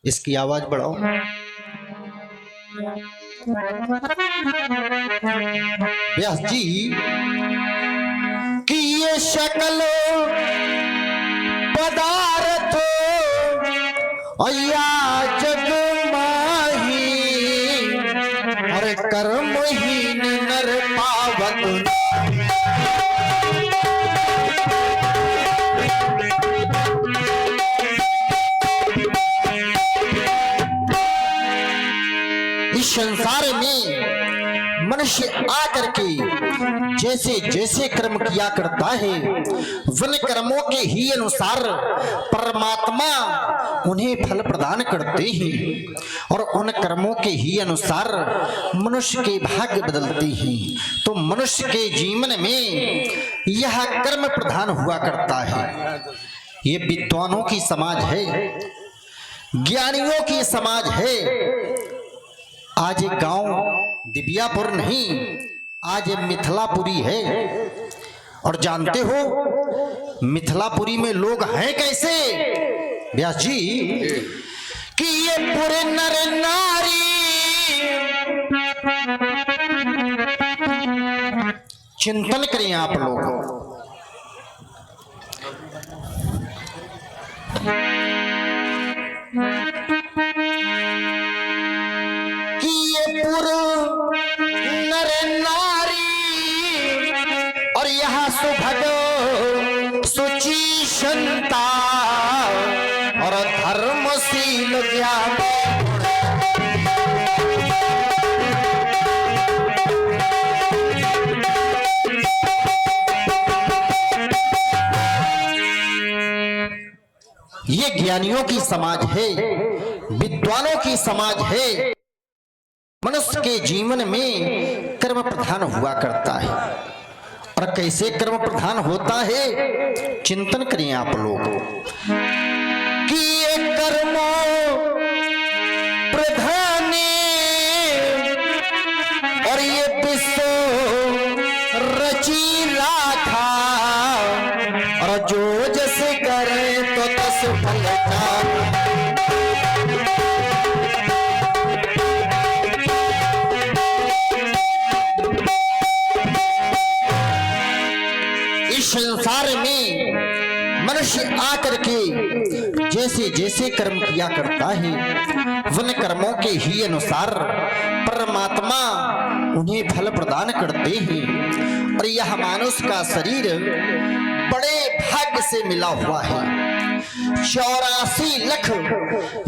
इसकी आवाज बढ़ाओ। व्यास जी कि ये शक्ल पदार्थ या जग माही और कर्महीन नर पावत। इस संसार में मनुष्य आकर के जैसे जैसे कर्म किया करता है वन कर्मों के ही अनुसार परमात्मा उन्हें फल प्रदान करते हैं और उन कर्मों के ही अनुसार मनुष्य के भाग्य बदलते हैं। तो मनुष्य के जीवन में यह कर्म प्रधान हुआ करता है। ये विद्वानों की समाज है, ज्ञानियों की समाज है। आज एक गांव दिव्यापुर नहीं, आज मिथिलापुरी है। और जानते हो मिथिलापुरी में लोग हैं कैसे व्यास जी कि ये पूरे नर नारी चिंतन करें आप लोग। नर नारी और यह सुभग सुचि संता और धर्मशील ज्ञान। ये ज्ञानियों की समाज है, विद्वानों की समाज है। मनुष्य के जीवन में कर्म प्रधान हुआ करता है। और कैसे कर्म प्रधान होता है चिंतन करें आप लोग कि ये कर्म प्रधान और ये विश्व रची राखा और जो जैसे करे तो तस फल का। संसार में मनुष्य आकर के जैसे जैसे कर्म किया करता है वन कर्मों के ही अनुसार परमात्मा उन्हें फल प्रदान करते हैं। और यह मानुष का शरीर बड़े भाग्य से मिला हुआ है। 84 लाख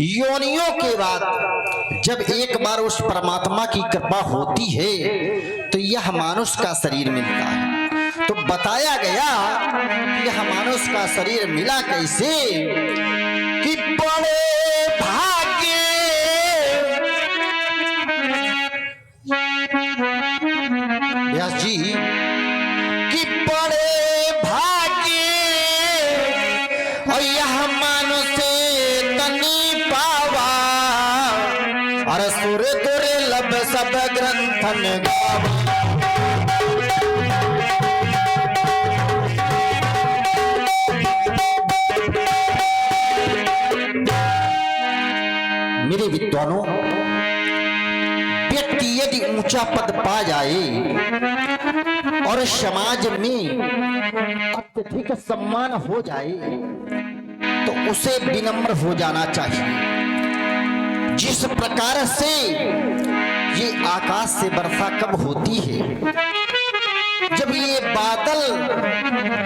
योनियों के बाद जब एक बार उस परमात्मा की कृपा होती है तो यह मानुष का शरीर मिलता है। तो बताया गया यह मानुष का शरीर मिला कैसे कि बड़े भाग्य व्यास जी कि बड़े भाग्य और यह मानुष तनी पावा और सुर दुर्लभ सब ग्रंथन गावा। मेरे विद्वानों, व्यक्ति यदि ऊंचा पद पा जाए और समाज में अत्यधिक सम्मान हो जाए तो उसे विनम्र हो जाना चाहिए। जिस प्रकार से ये आकाश से वर्षा कब होती है जब ये बादल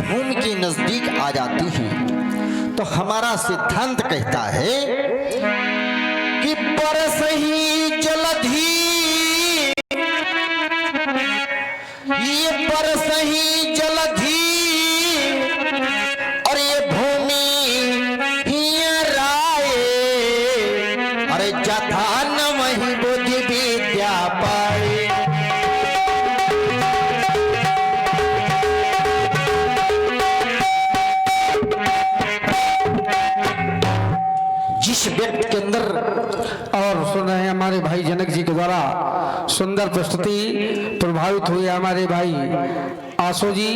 भूमि के नजदीक आ जाती है तो हमारा सिद्धांत कहता है कि बरस ही जलधि ये बरस ही जलधि और ये भूमि ही राय अरे जथा न वही बुद्धि विद्या पाए। जिस व्यक्ति के अंदर और सुन रहे हैं हमारे भाई जनक जी के द्वारा सुंदर प्रस्तुति प्रभावित हुए हमारे भाई पासो जी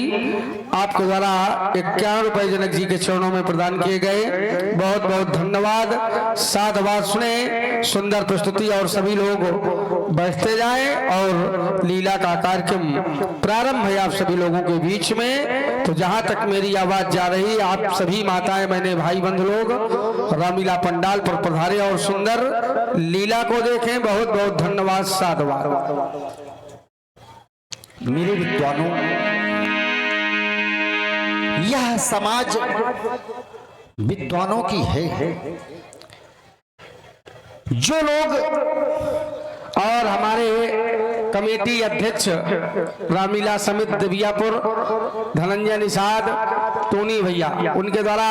आपके द्वारा 51 रुपए जनक जी के चरणों में प्रदान किए गए, बहुत बहुत धन्यवाद। साधुवाद सुने, सुंदर प्रस्तुति और सभी लोग बैठते जाएं और लीला का कार्यक्रम प्रारंभ है आप सभी लोगों के बीच में। तो जहां तक मेरी आवाज जा रही, आप सभी माताएं बहने भाई बंधु लोग रामलीला पंडाल पर पधारे और सुंदर लीला को देखें। बहुत बहुत धन्यवाद। साधुवाद। मेरे विद्वानों, यह समाज विद्वानों की है। जो लोग और हमारे कमेटी अध्यक्ष रामलीला समिति देवियापुर धनंजय निषाद टोनी भैया, उनके द्वारा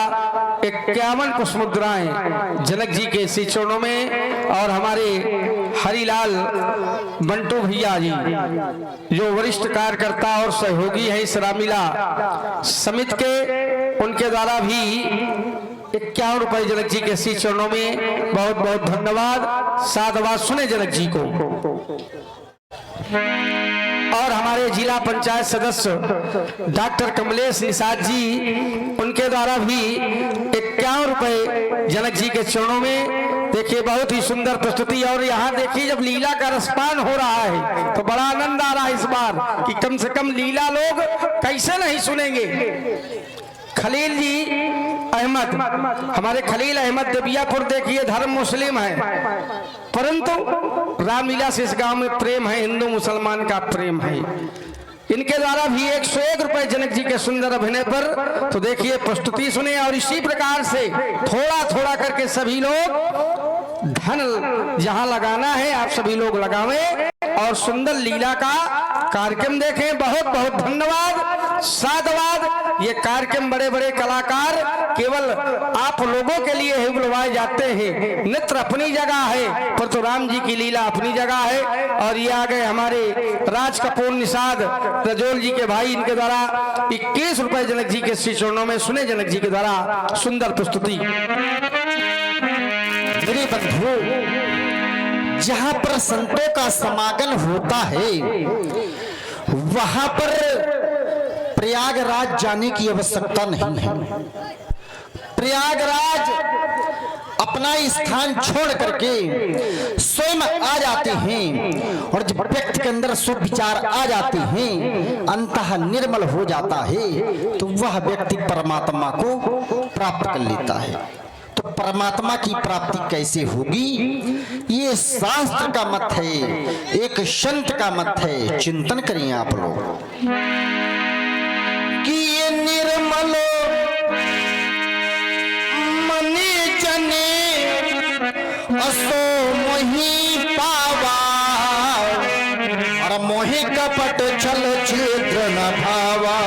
51 पुष्प मुद्राएं जनक जी के श्री चरणों में, और हमारे हरिलाल बंटू भैया जी जो वरिष्ठ कार्यकर्ता और सहयोगी हैं इस रामलीला समिति के, उनके द्वारा भी 51 रुपए जनक जी के श्री चरणों में। बहुत बहुत धन्यवाद। साधुवाद सुने जनक जी को। और हमारे जिला पंचायत सदस्य डॉक्टर कमलेश निषाद जी, उनके द्वारा भी 51 रुपए जनक जी के चरणों में। देखिए बहुत ही सुंदर प्रस्तुति, और यहाँ देखिए जब लीला का रसपान हो रहा है तो बड़ा आनंद आ रहा है इस बार कि कम से कम लीला लोग कैसे नहीं सुनेंगे। खलील जी अहमद, हमारे खलील अहमद देवियापुर, देखिए धर्म मुस्लिम है परंतु रामलीला से इस गांव में प्रेम है, हिंदू मुसलमान का प्रेम है। इनके द्वारा भी 101 रुपए जनक जी के सुंदर अभिनय पर। तो देखिए प्रस्तुति सुने, और इसी प्रकार से थोड़ा थोड़ा करके सभी लोग धन जहां लगाना है आप सभी लोग लगावें और सुंदर लीला का कार्यक्रम देखें। बहुत बहुत धन्यवाद। साधुवाद। ये कार्यक्रम बड़े बड़े कलाकार केवल आप लोगों के लिए ही बुलवाए जाते हैं। नृत्य अपनी जगह है, पर तो राम जी की लीला अपनी जगह है। और ये आ गए हमारे राज कपूर निषाद रजोल जी के भाई, इनके द्वारा 21 रुपए जनक जी के श्री चरणों में। सुने जनक जी के द्वारा सुंदर प्रस्तुति। मेरे बंधु, जहां पर संतों का समागम होता है वहां पर प्रयागराज जाने की आवश्यकता नहीं है। प्रयागराज अपना स्थान छोड़ करके स्वयं आ जाते हैं, और जब व्यक्ति के अंदर शुभ विचार आ जाते हैं, अंतः निर्मल हो जाता है, तो वह व्यक्ति परमात्मा को प्राप्त कर लेता है। तो परमात्मा की प्राप्ति कैसे होगी, ये शास्त्र का मत है, एक संत का मत है। चिंतन करिए आप लोग कि ये निर्मल मने जने असो मोहि पावा, और मोहि कपट छल छिद्र न भावा।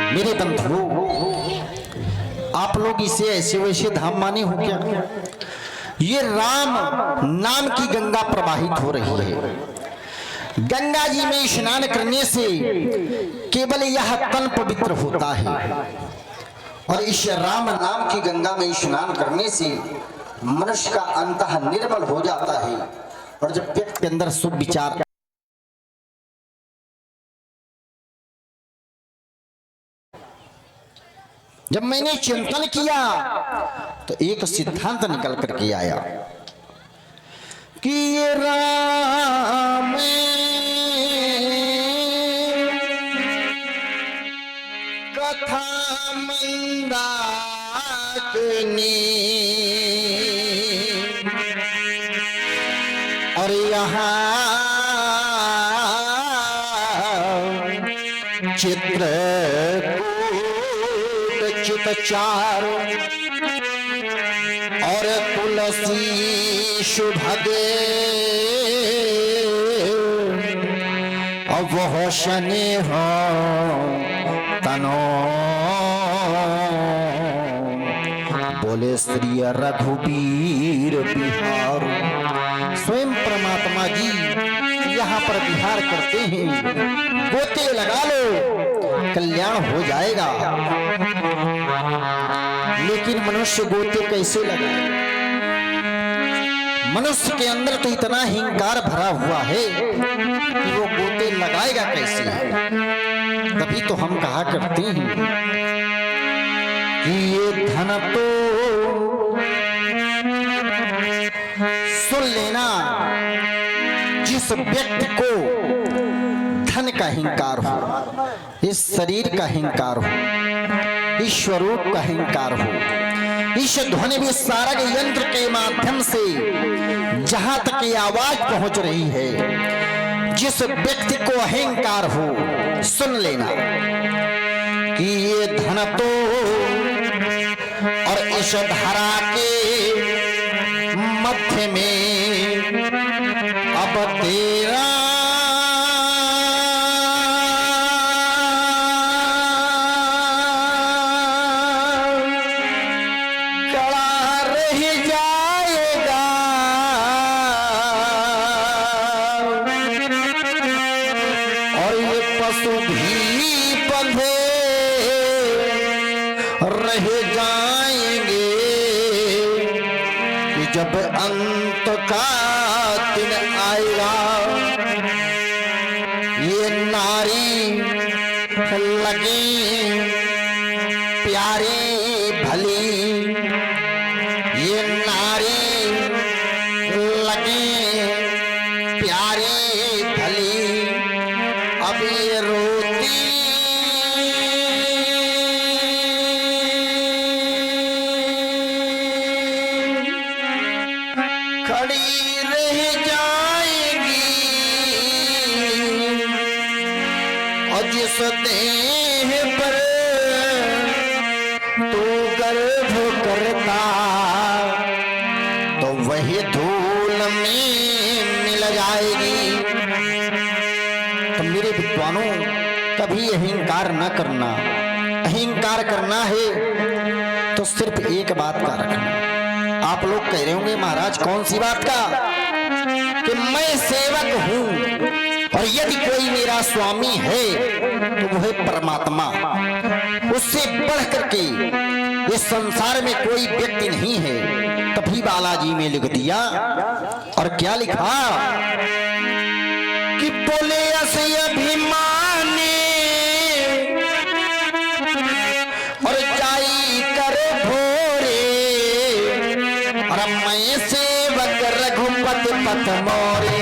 मेरे बंधु, आप लोग इसे ऐसे वैसे धाम माने हो क्या? ये राम नाम की गंगा प्रवाहित हो रही है। गंगा जी में स्नान करने से केवल यह तन पवित्र होता है, और इस राम नाम की गंगा में स्नान करने से मनुष्य का अंतः निर्मल हो जाता है। और जब व्यक्ति के अंदर शुभ विचार, जब मैंने चिंतन किया तो एक सिद्धांत निकल करके आया कि ये राम कथा मंदाकिनी, और यहाँ चित्र चार और तुलसी शुभगे वह शनि हो तनो, बोले श्री रघुबीर बिहार। स्वयं परमात्मा जी यहाँ पर विहार करते हैं, गोते लगा लो कल्याण हो जाएगा। लेकिन मनुष्य गोते कैसे लगाए? मनुष्य के अंदर तो इतना हिंकार भरा हुआ है कि वो गोते लगाएगा कैसे? तभी तो हम कहा करते हैं कि ये धन तो सुन लेना, जिस व्यक्ति को धन का हिंकार हो, इस शरीर का हिंकार हो, इस स्वरूप का हिंकार हो, इस ध्वनि विस्तारक यंत्र के माध्यम से जहां तक ये आवाज पहुंच रही है, जिस व्यक्ति को अहंकार हो, सुन लेना कि ये धन तो और इस धरा के मध्य में अब तेरा गला रह जाएगा। और ये पशु भी बंधे रह जाएंगे कि जब अंत का दिन आएगा। ये नारी लगी प्यारी भली, ये नारी लगी प्यारी भली, अब ये रोती खड़ी रह जाएगी। और जिस देह पर तू गर्भ करता, तो वही धूल में मिल जाएगी। तो मेरे विद्वानों, कभी अहंकार न करना। अहंकार करना है तो सिर्फ एक बात का रखना। आप लोग कह रहे होंगे महाराज कौन सी बात का? कि मैं सेवक हूं और यदि कोई मेरा स्वामी है तो वो है परमात्मा। उससे बढ़ करके इस संसार में कोई व्यक्ति नहीं है। तभी बालाजी में लिख दिया, और क्या लिखा कि बोले अस अभिमानी और जाई कर भोरे, और मैं सेवक रघुपति पथ मोरे।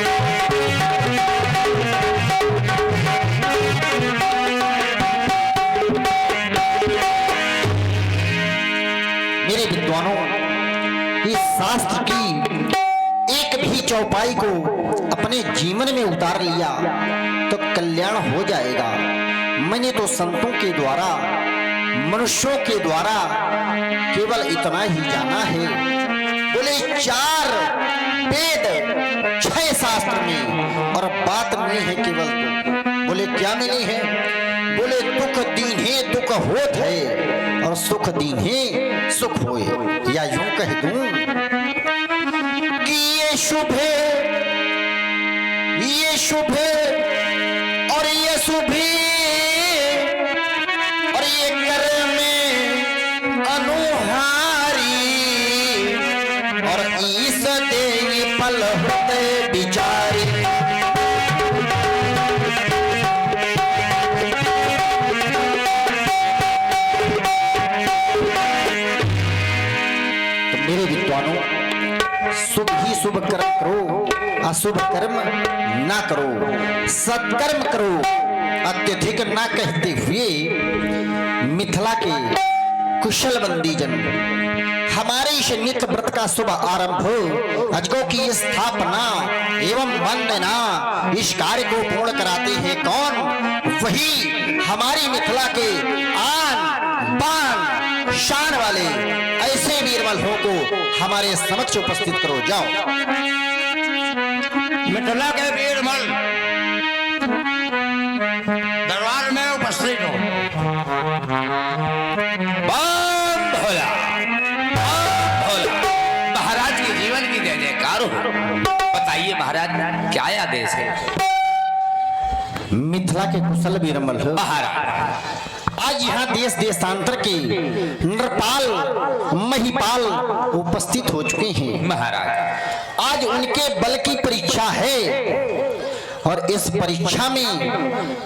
मेरे विद्वानों, इस शास्त्र की एक भी चौपाई को अपने जीवन में उतार लिया तो कल्याण हो जाएगा। मैंने तो संतों के द्वारा, मनुष्यों के द्वारा केवल इतना ही जाना है। बोले 4 वेद 6 शास्त्र में, और बात मिली है केवल 2। बोले क्या मिली है? बोले दुख दीन्हे दुख होत है, और सुख दीन्हे सुख होए। या यूं कह दूं कि ये शुभ है, ये शुभ है, और ये शुभ है, और ये कर में अनुहारी, और ईस दे पल होते बिचारी। मेरे विद्वानों, शुभ ही शुभ कर्म करो, अशुभ कर्म ना करो, सत्कर्म करो। अत्यधिक ना कहते हुए मिथिला के कुशल बंदी जन हमारे इस नित्य व्रत का शुभ आरंभ, अजगों की स्थापना एवं वंदना, इस कार्य को पूर्ण कराते हैं कौन? वही हमारी मिथिला के आन बान शान वाले ऐसे वीरमल हो को हमारे समक्ष उपस्थित करो। जाओ। मिथिला के वीरमल दरबार में उपस्थित हो। बंद हो जा, महाराज के जीवन की जय जयकार हो। बताइए बताइए महाराज क्या आदेश है? मिथिला के कुशल बीरबल महाराज आज यहाँ देश देशांतर के नरपाल महिपाल उपस्थित हो चुके हैं। महाराज आज उनके बल की परीक्षा है और इस परीक्षा में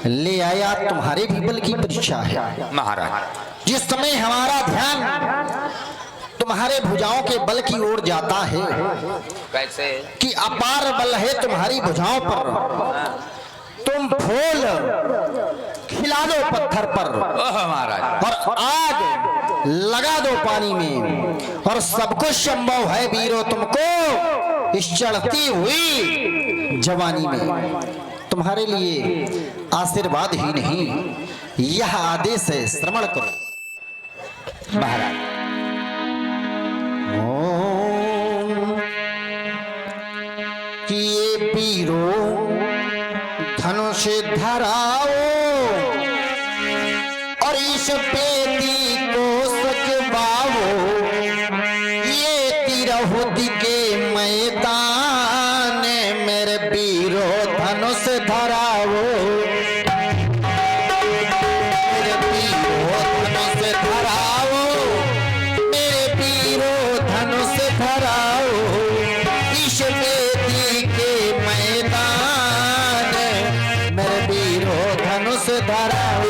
ले आया तुम्हारे भी बल की परीक्षा है। महाराज जिस समय हमारा ध्यान तुम्हारे भुजाओं के बल की ओर जाता है कैसे? कि अपार बल है तुम्हारी भुजाओं पर, तुम फूल खिला दो पत्थर पर ओह महाराज और आग लगा दो पानी में, और सब कुछ संभव है वीरो तुमको इस चढ़ती हुई जवानी में। तुम्हारे लिए आशीर्वाद ही नहीं यह आदेश है, श्रवण करो। महाराज किए पीरो धनुष धराओ और इस पेटी को सजवाओ, ये तिरहुत के मैदान मेरे वीरो धनुष धराओ, मेरे वीरो धनुष धराओ, मेरे वीरो धनुष धराओ, इस बेटी के मैदान मेरे वीरो धनुष धराओ।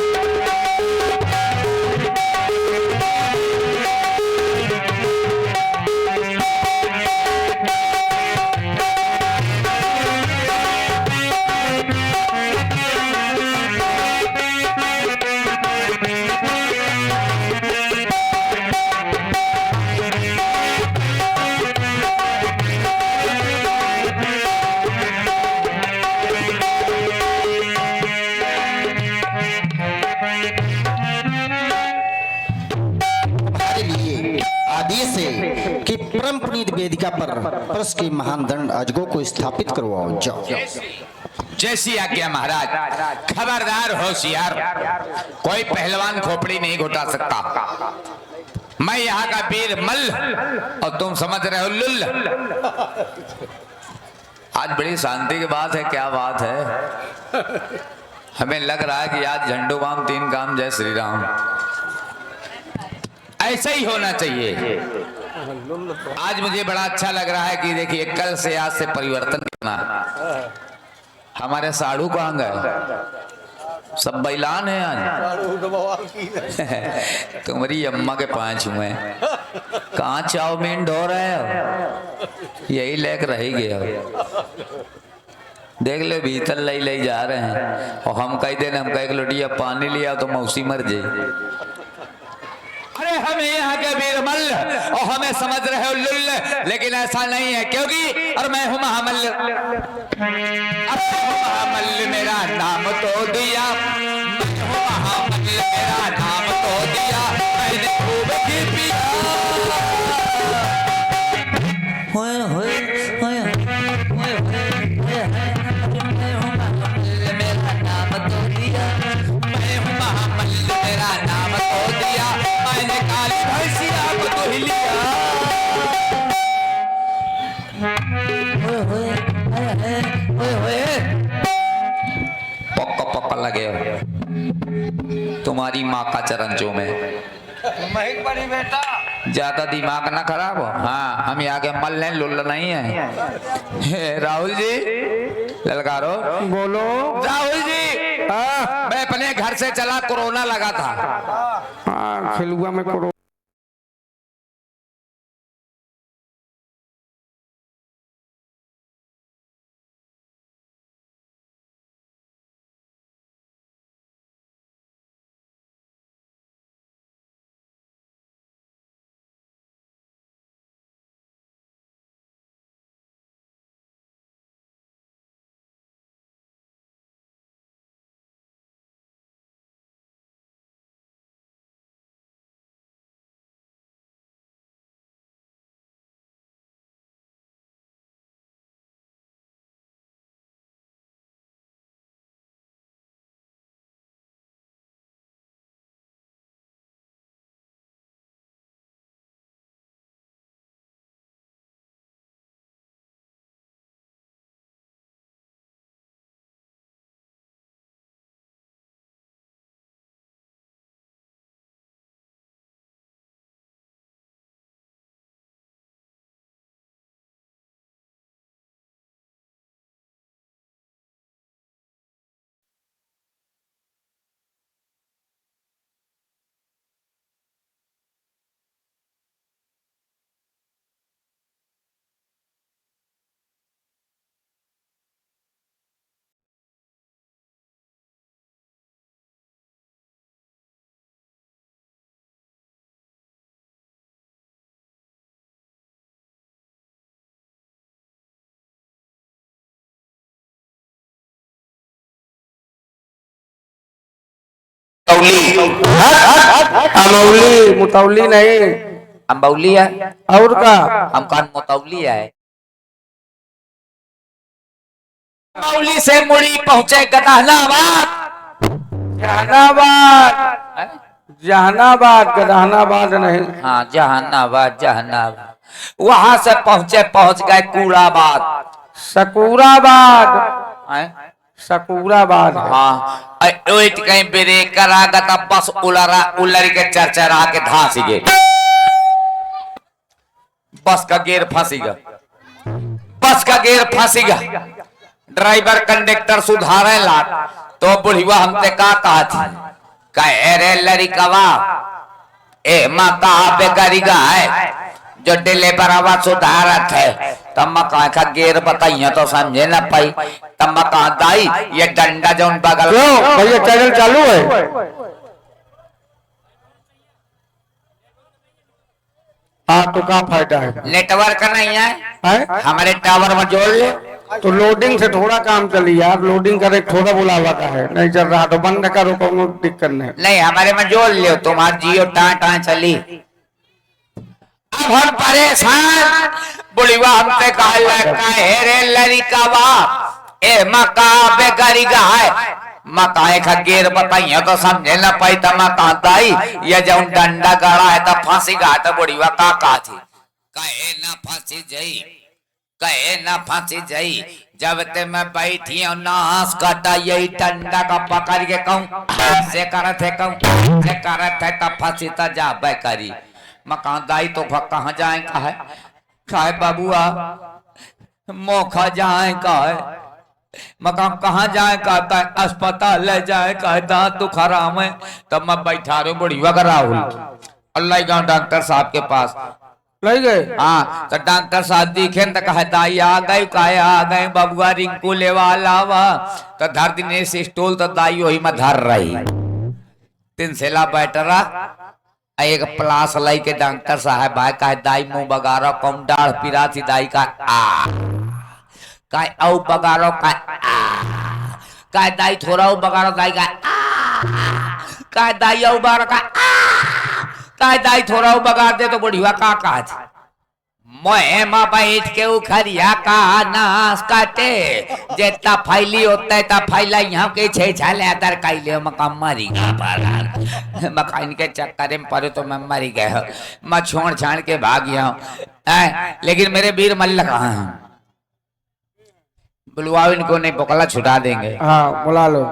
आदेश है कि परम पुनीत वेदिका पर परस के महान दंड अजगों को स्थापित करवाओ। जाओ। जैसी आज्ञा महाराज। खबरदार होशियार, कोई पहलवान खोपड़ी नहीं घुटा सकता। मैं यहाँ का वीर मल्ल और तुम समझ रहे हो लुल्ल। आज बड़ी शांति की बात है। क्या बात है? हमें लग रहा है कि आज झंडू बाम तीन काम जय श्री राम। ऐसा ही होना चाहिए। आज मुझे बड़ा अच्छा लग रहा है कि देखिए कल से आज से परिवर्तन करना। हमारे साड़ू कहाँ गए? सब बैलान है आज। तुम्हारी अम्मा के पांच हुए कहाँ चाउमीन ढो रहे हो? यही लेकर रह गया। देख ले भीतर ले जा रहे हैं और हम कह देना हम कह लोटिया पानी लिया तो मौसी मर जाए। अरे हमें यहाँ के वीरमल्ल और हमें समझ रहे हो लुल्ल, लेकिन ऐसा नहीं है क्योंकि और मैं हूँ महामल्ल। अब महामल्ल मेरा नाम तो दिया, मैं हूँ महामल्ल मेरा नाम तो दिया, मैंने खूब की पिया। होए होए होए होए होए, मैं हूँ महामल्ल मेरा नाम तो दिया, मैं हूँ महामल्ल मेरा नाम तो दिया, मैंने काली भैंसिया को तो ही लिया। पक्का पक्का लगे हो तुम्हारी माँ का चरणों में। बड़ी बेटा ज्यादा दिमाग ना खराब हो। हाँ हम यहाँ के मल नहीं लुल्ल नहीं है। राहुल जी ललकारो बोलो। राहुल जी मैं अपने घर से चला कोरोना लगा था। हाँ खिलुआ में कोरोना अमौली। अमौली मुतौली नहीं, अम्बौली है, और का हम कान मुतौली है। अमौली से मुड़ी पहुंचे गदहनाबाद। जहानाबाद, जहानाबाद गदहनाबाद नहीं। हाँ जहानाबाद, जहानाबाद। वहां से पहुंच गए कूड़ाबाद। सकूराबाद, हैं? सकूराबाद। हाँ ओइट कहीं ब्रेक करा गता बस उलरा उलरी के चरचरा के धांसी गए, बस का गेर फंसीगा, बस का गेर फंसीगा। ड्राइवर कंडक्टर सुधारे ला तो बुढ़िया हमसे का कहा थी, कहे रे लड़िकवा ए माँ कहा पे करीगा है जो डिले पर आवाज सुधारत है। तब मैं कहा का गेर बताइए तो समझे ना पाई। तब मैं कहा दाई ये डंडा जो उन बगल क्यों भैया चैनल चालू है? हाँ तो क्या फायदा है? नेटवर्क नहीं है, है? हमारे टावर में जोड़ ले। तो लोडिंग से थोड़ा काम चली यार, लोडिंग करे थोड़ा बुलावा का है, नहीं चल रहा तो बंद करो, कोनो दिक्कत नहीं। नहीं हमारे में जोड़ लियो, तुम्हारी जियो टाँ चली। अब हम परेशान, बुढ़िया हमसे कहा लगता है रे लड़िकवा ए मका बेकरीगा है। मकाए का गेर बताइए तो समझे ना पाई। तो मका दाई ये जो डंडा गड़ा है तो फांसी गा तो बुढ़िया का थी, कहे ना फांसी जाई, कहे ना फांसी जाई। जब ते मैं बैठी और नास काटा यही डंडा का पकड़ के कहूँ से करत है, कहूँ से करत है तब फांसी ता जा बेकरी। मकान दाई तो कहाँ जाए का है, खाए बाबुआ मोखा जाए का है। मकान कहाँ जाए का है, अस्पताल ले जाए का है, दांत दुखा में। तब मैं बैठा रहा बुढ़िया का राहुल अल्लाह गाँव डॉक्टर साहब के पास ले गए। हाँ तो डॉक्टर साहब दिखे तो कहा दाई आ गए, काहे आ गए बबुआ रिंकू ले वाला वा। तो धर दिन से स्टोल तो दाई वही में धर रही तीन सेला बैठरा। एक प्लास लाई के डॉक्टर साहब भाई कहे दाई मुंह बगारो कम डाढ़ पिरा थी दाई का आ कहे औ बगारो का आ कहे दाई थोड़ा औ बगारो दाई का आ कहे दाई औ बगारो का आ कहे दाई थोड़ा औ बगार दे तो बुढ़िया का कहा थी मैं माँ बैठ के उखरिया का नाश काटे जेता फैली होता है ता फैला यहाँ के छे छाले अदर काइले मका मरी गा पर मका इनके चक्कर में पड़े तो मैं मरी गया, मैं छोड़ छाड़ के भाग गया हूँ। लेकिन मेरे वीर मल्ल कहाँ हैं? बुलवाओ इनको, नहीं पकड़ा छुटा देंगे। हाँ बुला लो,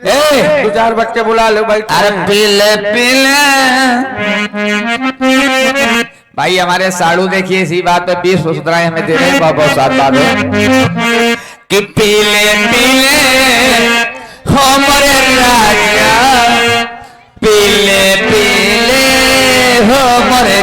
दो चार बच्चे बुला लो भाई। अरे पीले पीले भाई हमारे साड़ू देखिए इसी बात पे 20 सुधराए हमें दे रहे हैं, बहुत बहुत साथ बात है कि पीले पीले हो मोरे राजा, पीले पीले हो मोरे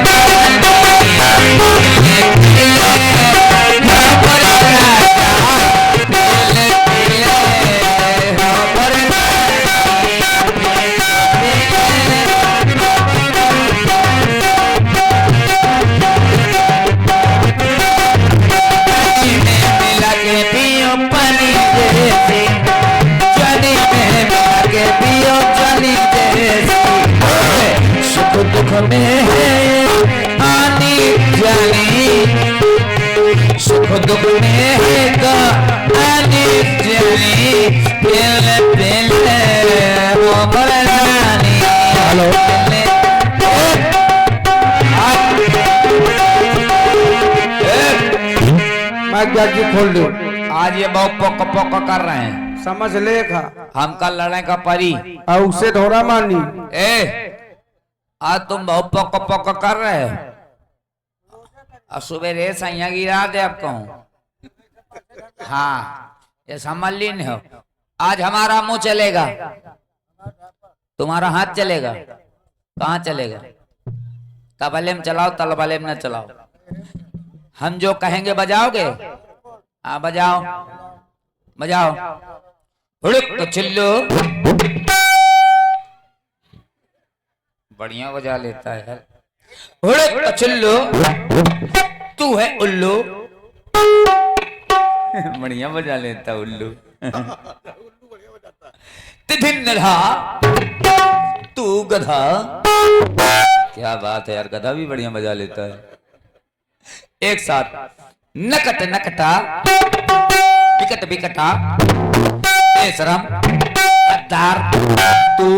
दुख में आनी जानी, सुख दुख में आनी जानी, पहले पहले वो मरनी। हेलो मैं जाके खोल दो। आज ये बहुत पोक पोक कर रहे हैं, समझ लेगा हम कल लड़े का परी और उससे थोड़ा मानी। ए आज तुम बहुत पक पक कर रहे हो, और सुबह रे सैया गिरा दे अब कहूं। हाँ ये समझ ली नहीं हो, आज हमारा मुंह चलेगा, तुम्हारा हाथ चलेगा। कहाँ चलेगा? तबले में चलाओ, तलबले में न चलाओ। हम जो कहेंगे बजाओगे? हाँ बजाओ बजाओ। हुड़क चिल्लो बढ़िया बजा लेता है। हुड़क चिल्लो तू है उल्लू बढ़िया बजा लेता उल्लू तिथिन गधा तू गधा। क्या बात है यार, गधा भी बढ़िया मजा लेता है। एक साथ नकट नकटा विकट विकटा बेशरम गद्दार तू।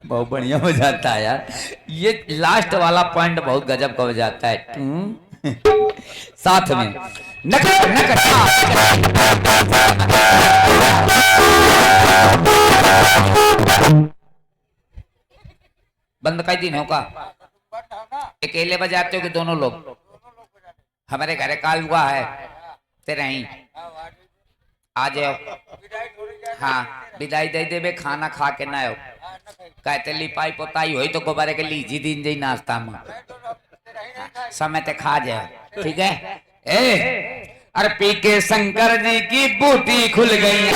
बहुत बढ़िया बजाता है यार, ये लास्ट वाला पॉइंट बहुत गजब का बजाता है। साथ में नकट नकटा बंद कर दी का अकेले बजाते हो कि दोनों लोग? हमारे घर काल हुआ है तेरे ही आ जाओ। हाँ विदाई दे देवे, खाना खा के ना आओ। कहते लिपाई पोताई होई तो गोबारे के लीजी दिन जी नाश्ता में समय ते खा जाओ, ठीक है। ए अरे पी के शंकर जी की बूटी खुल गई।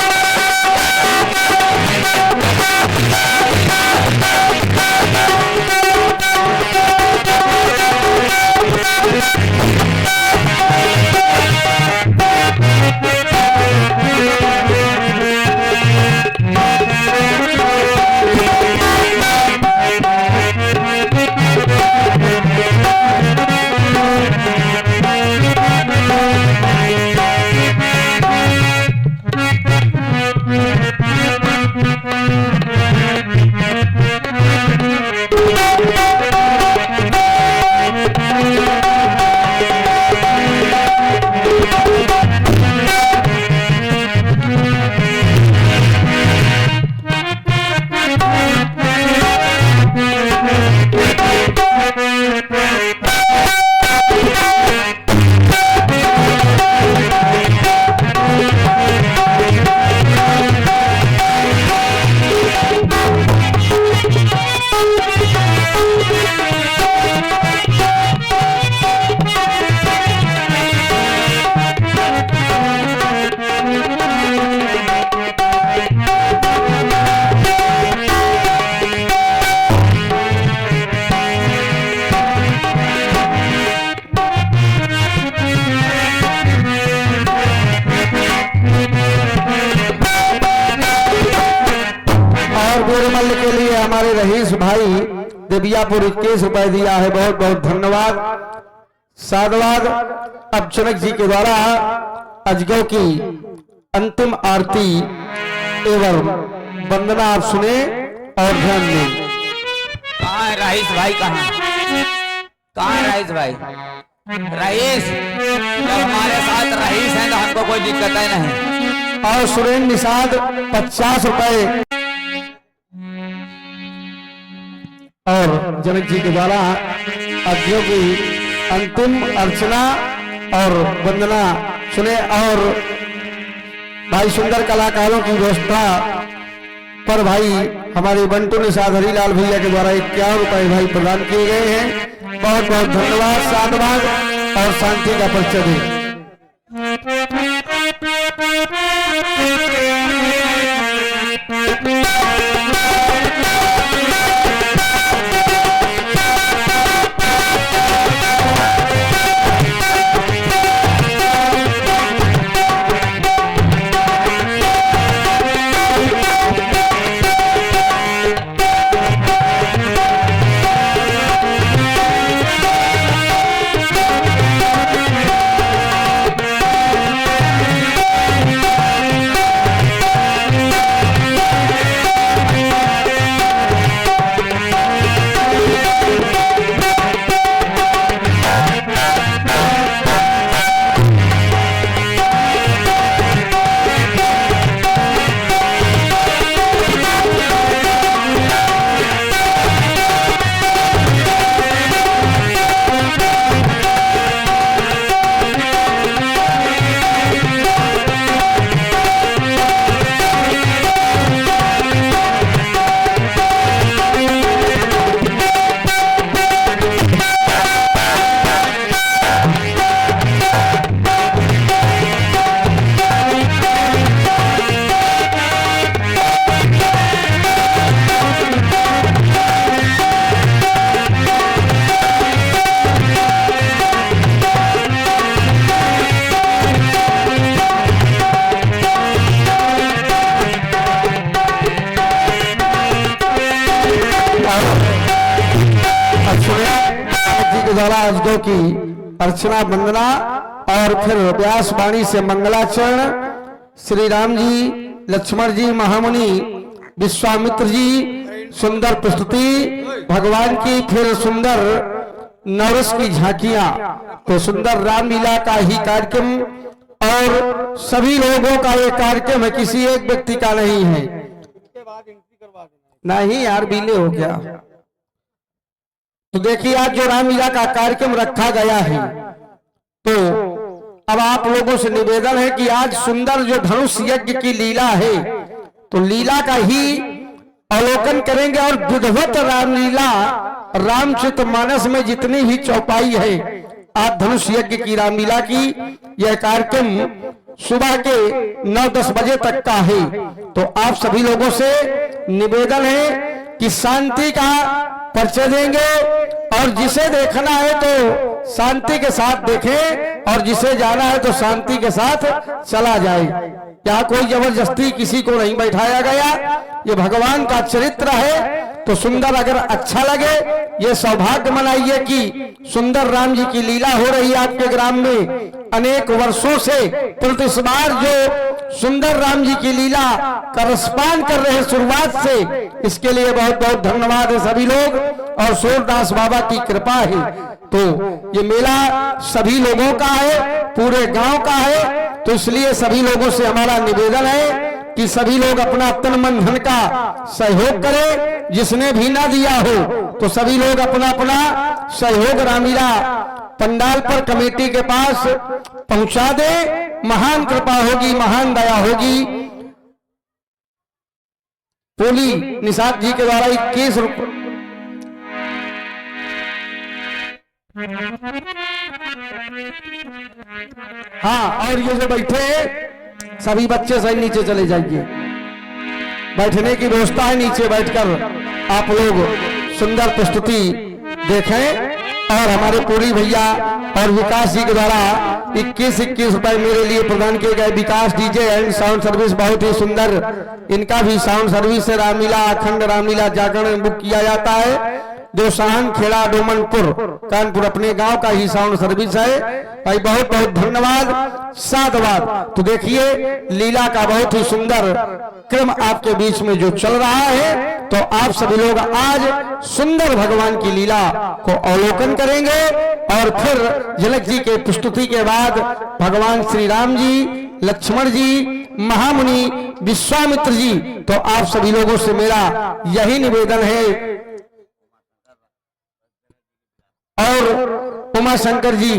के लिए हमारे रहीश भाई देवियापुर 21 रुपए दिया है, बहुत बहुत धन्यवाद। साधुवाद। अब जनक जी के द्वारा अजगौ की अंतिम आरती एवं वंदना आप सुने और ध्यान दें। कहाँ है रहीश भाई? कहाँ है रहीश भाई? रहीश तो हमारे साथ रहीश है तो हमको कोई दिक्कत है नहीं। और सुरेंद्र निषाद 50 रुपए और जनक जी के द्वारा अजगौ की अंतिम अर्चना और वंदना सुने। और भाई सुंदर कलाकारों की व्यवस्था पर भाई हमारे बंटू निषाद हरीलाल भैया के द्वारा 51 रुपए भाई प्रदान किए गए हैं। बहुत बहुत धन्यवाद। साधुवाद और शांति का परिचय दें। द्वारा अजदों की अर्चना वंदना और फिर व्यास वाणी से मंगलाचरण श्री राम जी, लक्ष्मण जी, महामुनि विश्वामित्र जी, सुंदर प्रस्तुति भगवान की, फिर सुंदर नवरस की झांकियां। तो सुंदर रामलीला का ही कार्यक्रम और सभी लोगों का ये कार्यक्रम है, किसी एक व्यक्ति का नहीं है। नहीं यार, बीले हो गया। तो देखिए आज जो रामलीला का कार्यक्रम रखा गया है, तो अब आप लोगों से निवेदन है कि आज सुंदर जो धनुष यज्ञ की लीला है, तो लीला का ही अवलोकन करेंगे। और विधवत रामलीला रामचरितमानस में जितनी भी चौपाई है आज धनुष यज्ञ की रामलीला की, यह कार्यक्रम सुबह के 9-10 बजे तक का है। तो आप सभी लोगों से निवेदन है कि शांति का परिचय देंगे और जिसे देखना है तो शांति के साथ देखें और जिसे जाना है तो शांति के साथ चला जाए। यहाँ कोई जबरदस्ती किसी को नहीं बैठाया गया, ये भगवान का चरित्र है। तो सुंदर अगर अच्छा लगे, ये सौभाग्य मनाइए कि सुंदर राम जी की लीला हो रही है आपके ग्राम में अनेक वर्षों से। परंतु इस बार जो सुंदर राम जी की लीला का रसपान कर रहे हैं शुरुआत से, इसके लिए बहुत बहुत धन्यवाद है सभी लोग और सूरदास बाबा की कृपा है। तो ये मेला सभी लोगों का है, पूरे गांव का है। तो इसलिए सभी लोगों से हमारा निवेदन है कि सभी लोग अपना तन मन धन का सहयोग करें। जिसने भी ना दिया हो तो सभी लोग अपना अपना सहयोग रामलीला पंडाल पर कमेटी के पास पहुंचा दे। महान कृपा होगी, महान दया होगी। पोली निषाद जी के द्वारा 21 रुपये। हाँ, और ये जो बैठे सभी बच्चे सही नीचे चले जाइए। बैठने की व्यवस्था है, नीचे बैठकर आप लोग सुंदर प्रस्तुति देखें। और हमारे पूरी भैया और विकास जी के द्वारा 21 रुपए मेरे लिए प्रदान किए गए। विकास डीजे एंड साउंड सर्विस बहुत ही सुंदर, इनका भी साउंड सर्विस से रामलीला अखंड रामलीला जागरण बुक किया जाता है। जो साहन खेड़ा डोमनपुर कानपुर अपने गांव का ही साउंड सर्विस है भाई, बहुत बहुत धन्यवाद, साधुवाद। तो देखिए लीला का बहुत ही सुंदर क्रम आपके बीच में जो चल रहा है, तो आप सभी लोग आज सुंदर भगवान की लीला को अवलोकन करेंगे। और फिर जनक जी के प्रस्तुति के बाद भगवान श्री राम जी, लक्ष्मण जी, महामुनि विश्वामित्र जी, तो आप सभी लोगों से मेरा यही निवेदन है। और उमा शंकर जी,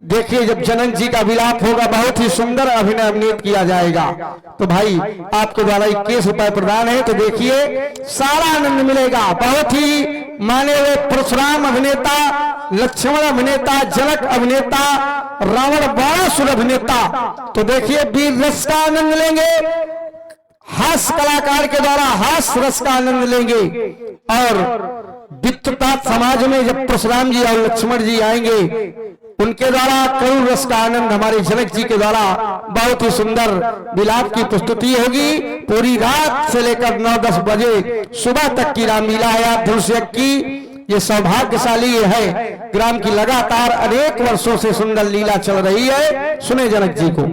देखिए जब जनक जी का विलाप होगा बहुत ही सुंदर अभिनय अभिनीत किया जाएगा। तो भाई आपके द्वारा 21 रुपए प्रदान है, तो देखिए सारा आनंद मिलेगा। बहुत ही माने हुए परशुराम अभिनेता, लक्ष्मण अभिनेता, जनक अभिनेता, रावण बाणासुर अभिनेता, तो देखिए वीर रस का आनंद लेंगे। हास्य कलाकार के द्वारा हास्य रस का आनंद लेंगे। और वित्ततात समाज में जब परशुराम जी और लक्ष्मण जी आएंगे, उनके द्वारा करुण रस का आनंद हमारे जनक जी के द्वारा बहुत ही सुंदर विलाप की प्रस्तुति होगी। पूरी रात से लेकर 9-10 बजे सुबह तक की रामलीला है आप धनुष यज्ञ की। ये सौभाग्यशाली है, ग्राम की लगातार अनेक वर्षों से सुंदर लीला चल रही है। सुने जनक जी को।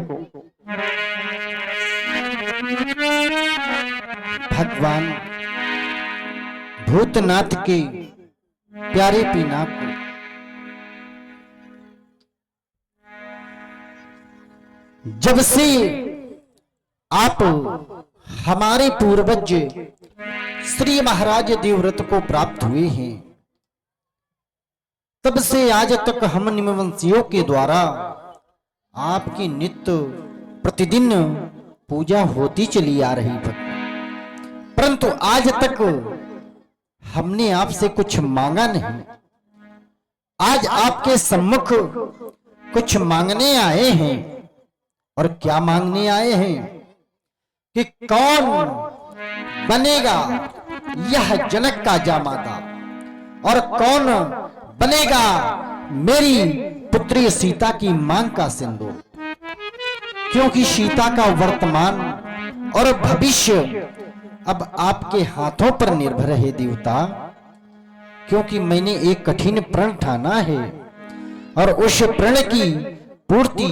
भगवान भूतनाथ के प्यारे पीना को जब से आप हमारे पूर्वज श्री महाराज देवव्रत को प्राप्त हुए हैं, तब से आज तक हम निमवंशियों के द्वारा आपकी नित्य प्रतिदिन पूजा होती चली आ रही भक्ति। परंतु आज तक हमने आपसे कुछ मांगा नहीं। आज आपके सम्मुख कुछ मांगने आए हैं। और क्या मांगने आए हैं कि कौन बनेगा यह जनक का जामाता और कौन बनेगा मेरी पुत्री सीता की मांग का सिंदूर। क्योंकि सीता का वर्तमान और भविष्य अब आपके हाथों पर निर्भर है देवता। क्योंकि मैंने एक कठिन प्रण ठाना है और उस प्रण की पूर्ति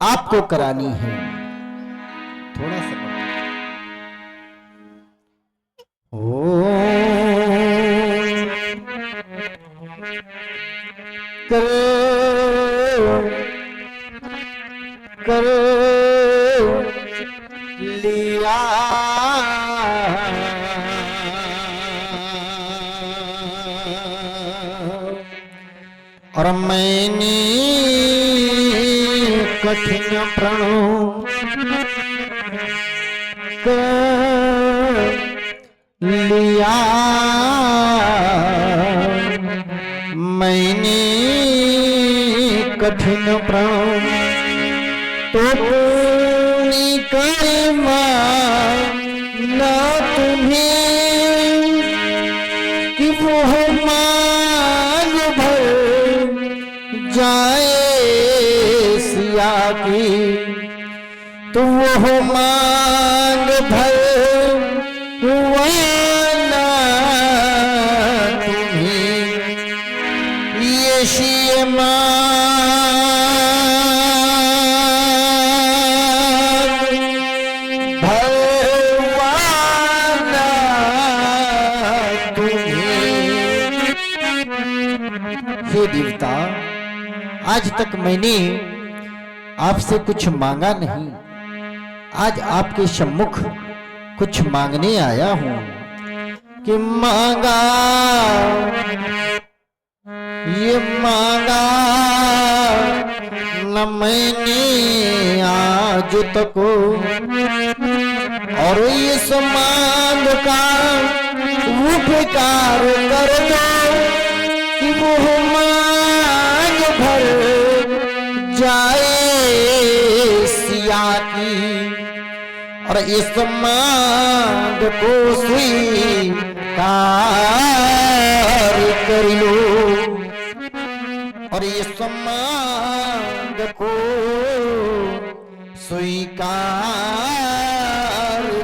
आपको करानी है। थोड़ा सा कर लिया और मैंने कठिन प्रणों कर लिया, मैंने कठिन प्रणों तो पूरी करमा ना तुम्हें कि वो मांग भर जाए सिया की, तो वो मांग भर वाना तुम्हें ये शियमा देवता, आज तक मैंने आपसे कुछ मांगा नहीं, आज आपके सम्मुख कुछ मांगने आया हूं कि मांगा ये मांगा न मैंने आज तक, और इस मांग का उपकार कर दो कि वो मांग भर जाए सिया की, और इस मांग को स्वीकार कर लो, और इस मांग को स्वीकार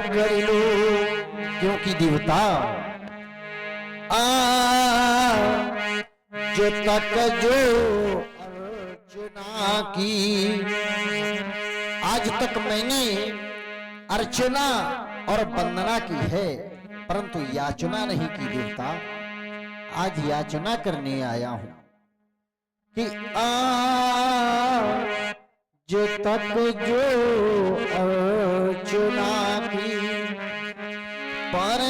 कर लो, क्योंकि देवता जो तक जो अर्चना की, आज तक मैंने अर्चना और वंदना की है परंतु याचना नहीं की देवता। आज याचना करने आया हूं कि जो तक जो अर्चना की पर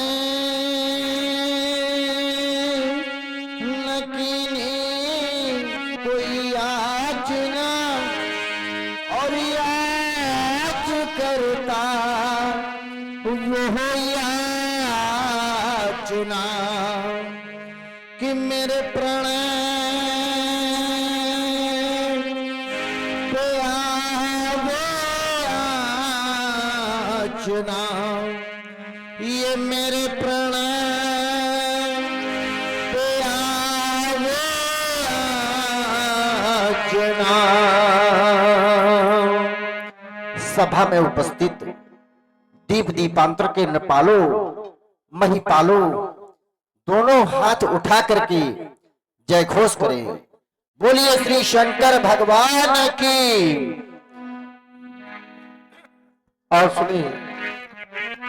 कि मेरे प्रणय पे चुना, ये मेरे प्रणय पे चुना। सभा में उपस्थित दीप दीपांतर के नपालो महिपालो दोनों हाथ उठा करके जय घोष करें। बोलिए श्री शंकर भगवान की। और सुनिए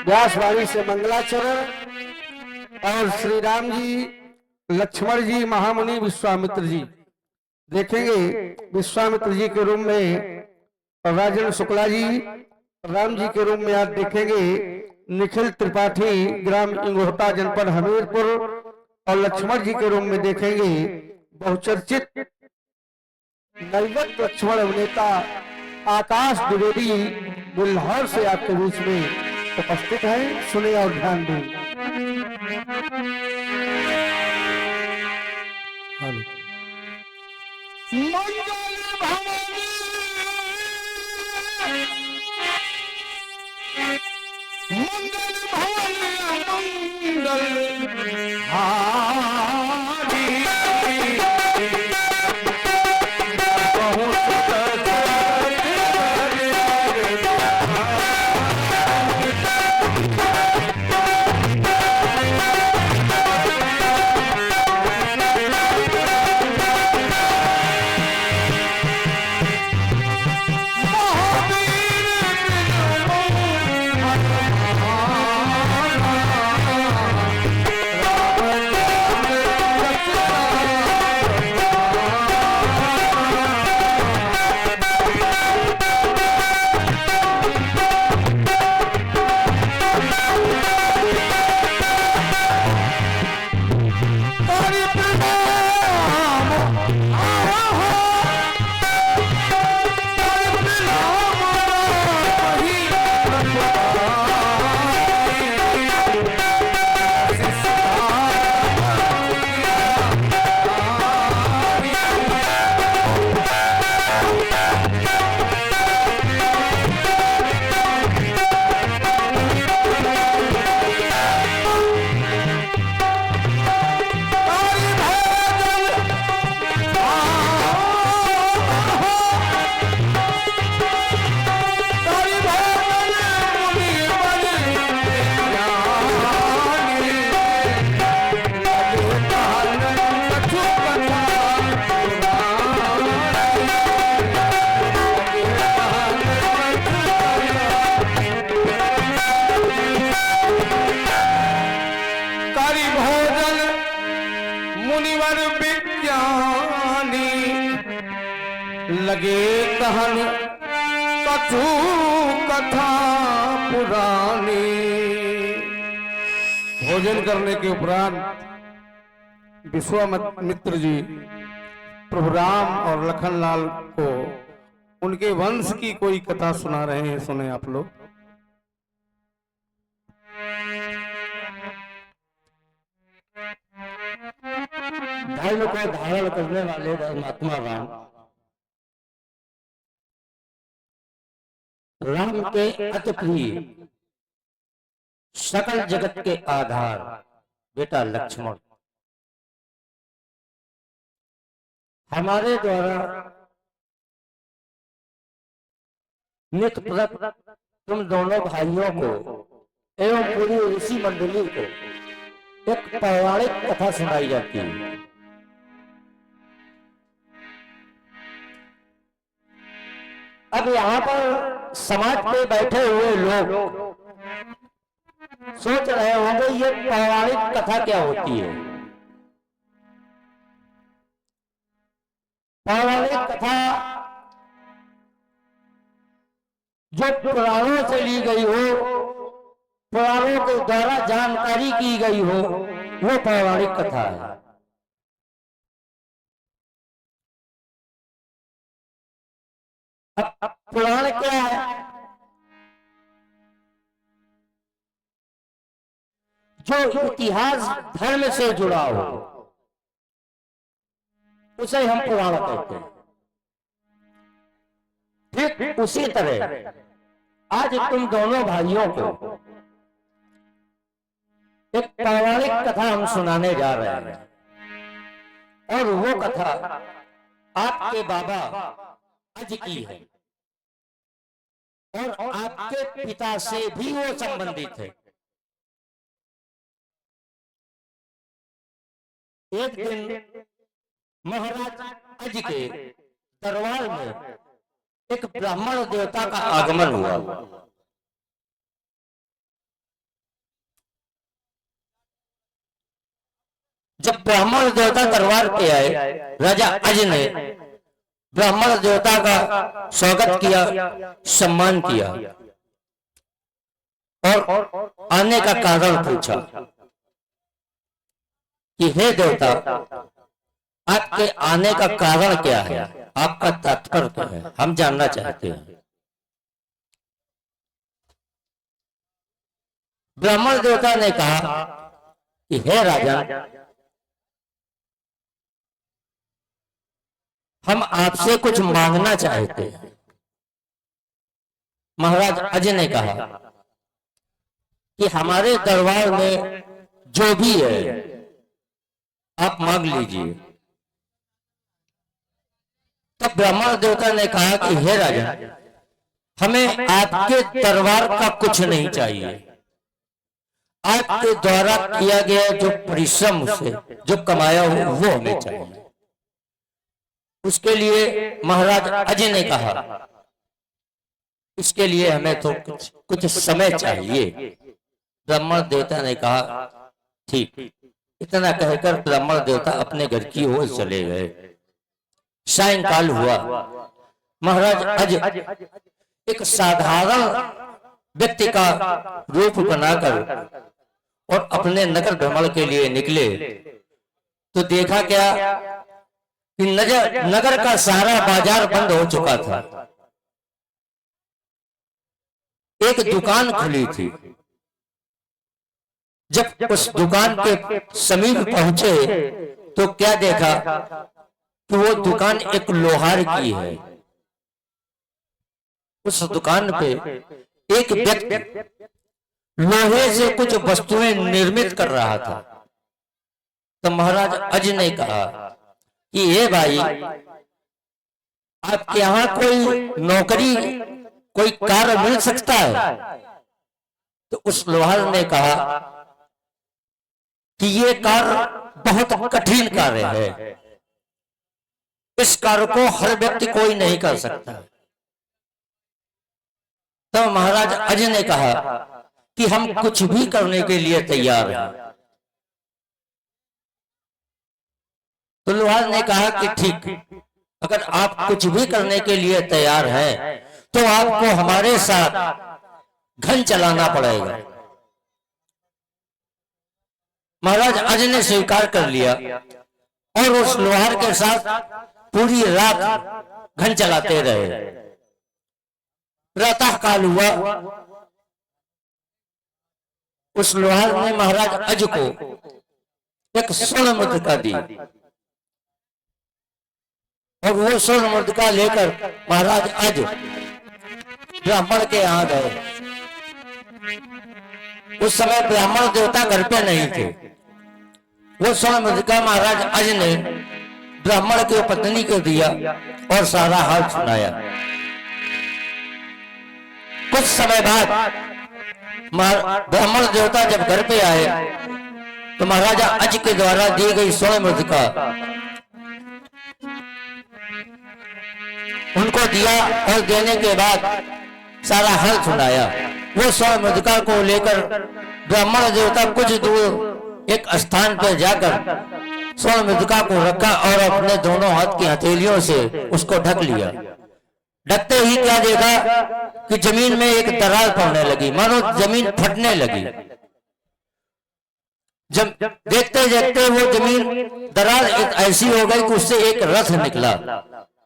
व्यासवाणी से मंगलाचरण और श्री राम जी, लक्ष्मण जी, महामुनि विश्वामित्र जी देखेंगे। विश्वामित्र जी के रूम में राजन शुक्ला जी, राम जी के रूम में आज देखेंगे निखिल त्रिपाठी, ग्राम इंगोहटा, जनपद हमीरपुर, और लक्ष्मण जी के रूम में देखेंगे बहुचर्चित नवयुवक लक्ष्मण अभिनेता आकाश द्विवेदी बुल्हार से आपके बीच में उपस्थित है। सुने और ध्यान दें। मंगल भवन मंगल हारी लगे कहन कथु कथा पुरानी। भोजन करने के उपरांत विश्वामित्र जी प्रभु राम और लखनलाल को उनके वंश की कोई कथा सुना रहे हैं। सुने आप लोग। धर्म को धारण करने वाले धर्मात्मा राम, राम के अति प्रिय, सकल जगत के आधार बेटा लक्ष्मण, हमारे द्वारा नित प्रत तुम दोनों भाइयों को एवं पूरी ऋषि मंडली को एक पौराणिक कथा सुनाई जाती है। अब यहाँ पर समाज पे बैठे हुए लोग सोच रहे होंगे ये पौराणिक कथा क्या होती है। पौराणिक कथा जो पुराणों से ली गई हो, पुराणों के द्वारा जानकारी की गई हो, वो पौराणिक कथा है। अब पुराण क्या है? जो इतिहास धर्म से जुड़ा हो उसे हम पुराण कहते हैं। ठीक उसी तरह आज तुम दोनों भाइयों को एक पौराणिक कथा हम सुनाने जा रहे हैं, और वो कथा आपके बाबा अज की है और आपके पिता से भी वो संबंधित है। एक दिन महाराज अज के दरबार में एक ब्राह्मण देवता का आगमन हुआ। जब ब्राह्मण देवता दरबार पे आए, राजा अज ने ब्राह्मण देवता का स्वागत किया, सम्मान किया और आने का कारण पूछा कि हे देवता, आपके आने का कारण क्या है, आपका तात्पर्य क्या है, हम जानना चाहते हैं। ब्राह्मण देवता ने कहा कि हे राजन, हम आपसे कुछ मांगना चाहते हैं। महाराज अज ने कहा कि हमारे दरबार में जो भी है आप मांग लीजिए। तब ब्राह्मण देवता ने कहा कि हे राजन, हमें आपके दरबार का कुछ नहीं चाहिए। आपके द्वारा किया गया जो परिश्रम से जो कमाया हो वो हमें चाहिए। उसके लिए महाराज अज ने कहा इसके लिए हमें तो कुछ समय चाहिए। ब्राह्मण देवता ने कहा ठीक। इतना कहकर ब्राह्मण देवता अपने घर की ओर चले गए। सायंकाल हुआ। महाराज अज एक साधारण व्यक्ति का रूप बनाकर और अपने नगर भ्रमण के लिए निकले तो देखा क्या कि नगर का सारा बाजार बंद हो चुका था। एक दुकान खुली थी। जब उस दुकान के समीप पहुंचे तो क्या देखा कि वो दुकान एक लोहार की है। उस दुकान पे एक व्यक्ति लोहे से कुछ वस्तुएं निर्मित कर रहा था। तो महाराज अज ने कहा कि ये भाई, आपके यहाँ कोई नौकरी, कोई कार्य मिल सकता है? तो उस लोहार ने कहा कि ये कार्य बहुत कठिन कार्य है, इस कार्य को हर व्यक्ति कोई नहीं कर सकता। तो महाराज अज ने कहा कि हम कुछ भी करने के लिए तैयार हैं। तो लोहार ने कहा कि ठीक, अगर आप कुछ भी करने के लिए तैयार हैं तो आपको हमारे साथ घन चलाना पड़ेगा। महाराज अज ने स्वीकार कर लिया और उस लोहार के साथ पूरी रात घन चलाते रहे। प्रातः काल हुआ, उस लोहार ने महाराज अज को एक स्वर्ण मुद्रिका दी और वो स्वर्ण मुद्रिका लेकर महाराज अज ब्राह्मण के यहाँ गए। उस समय ब्राह्मण देवता घर पे नहीं थे। वो स्वर्ण मुद्रिका महाराज अज ने ब्राह्मण की पत्नी को दिया और सारा हाल सुनाया। कुछ समय बाद ब्राह्मण देवता जब घर पे आए तो महाराजा अज के द्वारा दी गई स्वर्ण मुद्रिका उनको दिया और देने के बाद सारा हाल सुनाया। वो स्वर्ण मुद्रिका को लेकर ब्राह्मण देवता कुछ दूर एक स्थान पर जाकर स्वर्ण मुद्रिका को रखा और अपने दोनों हाथ की हथेलियों से उसको ढक लिया। ढकते ही क्या देखा कि जमीन में एक दरार पड़ने लगी, मानो जमीन फटने लगी। जब देखते देखते वो जमीन दरार ऐसी हो गई कि उससे एक रथ निकला,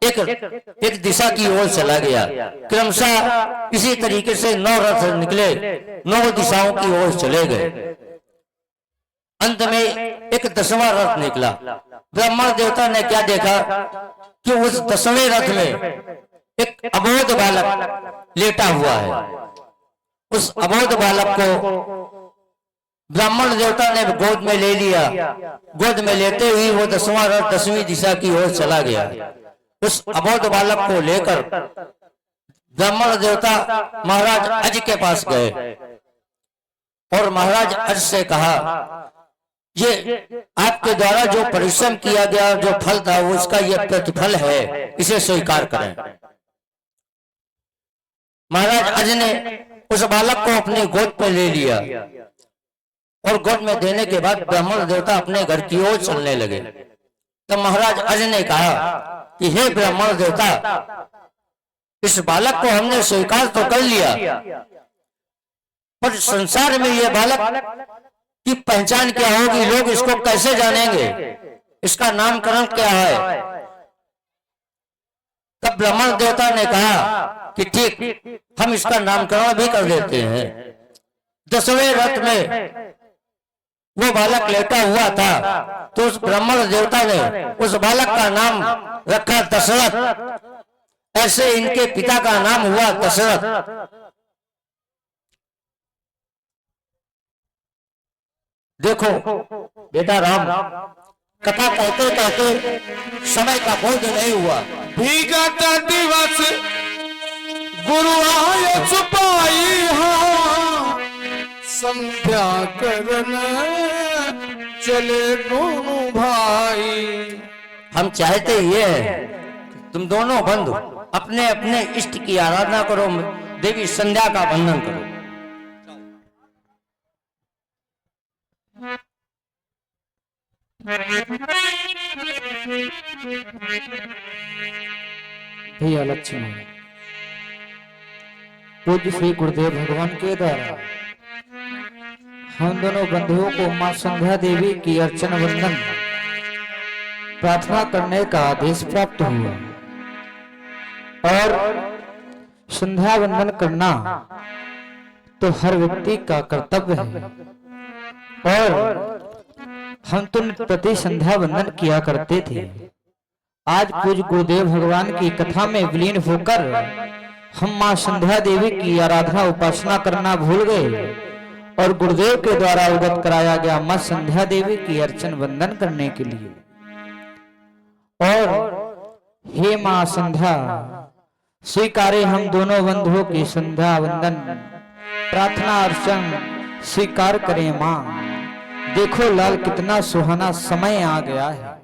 एक दिशा की ओर चला गया। क्रमशः इसी तरीके से 9 रथ निकले, 9 दिशाओं की ओर चले गए। अंत में एक 10वां रथ निकला। ब्रह्मा देवता ने क्या देखा कि उस 10वें रथ में एक अबोध बालक लेटा हुआ है। उस अबोध बालक को ब्राह्मण देवता ने गोद में ले लिया। गोद में लेते हुए वो 10वां रथ 10वीं दिशा की ओर चला गया। उस अबोध बालक को लेकर ब्राह्मण देवता महाराज अज के पास गए और महाराज अज से कहा, ये आपके द्वारा जो परिश्रम किया गया, जो फल था वो इसका ये प्रतिफल है, इसे स्वीकार करें। महाराज अज ने उस बालक को अपने गोद पर ले लिया और गोद में देने के बाद ब्राह्मण देवता अपने घर की ओर चलने लगे। तब महाराज अज ने कहा कि हे ब्राह्मण देवता, इस बालक को हमने स्वीकार तो कर लिया, पर संसार में ये बालक की पहचान क्या होगी, लोग इसको कैसे जानेंगे, इसका नामकरण क्या है। तब ब्राह्मण देवता ने कहा कि ठीक, हम इसका नामकरण भी कर देते हैं। 10वें रथ में वो बालक लेटा हुआ था तो उस ब्राह्मण देवता ने उस बालक का नाम रखा दशरथ। ऐसे इनके पिता का नाम हुआ दशरथ। देखो बेटा राम, कथा कहते कहते समय का बोध नहीं हुआ। विगत दिवस गुरु आय छुपाई, हाँ संध्या करन चले दोनों भाई। हम चाहते ये है तुम दोनों बंधु अपने अपने इष्ट की आराधना करो, देवी संध्या का वंदन करो। भैया लक्ष्मण, पूज्य श्री गुरुदेव भगवान के द्वारा हम दोनों बंधुओं को मां संध्या देवी की अर्चना वंदन प्रार्थना करने का आदेश प्राप्त हुआ और संध्या वंदन करना तो हर व्यक्ति का कर्तव्य है और हम तो प्रति संध्या वंदन किया करते थे। आज पूज्य गुरुदेव भगवान की कथा में विलीन होकर हम मां संध्या देवी की आराधना उपासना करना भूल गए और गुरुदेव के द्वारा अवगत कराया गया मां संध्या देवी की अर्चन वंदन करने के लिए। और हे मां संध्या, स्वीकारे हम दोनों बंधुओं की संध्या वंदन प्रार्थना अर्चन स्वीकार करें। मां देखो लाल, कितना सुहाना समय आ गया है।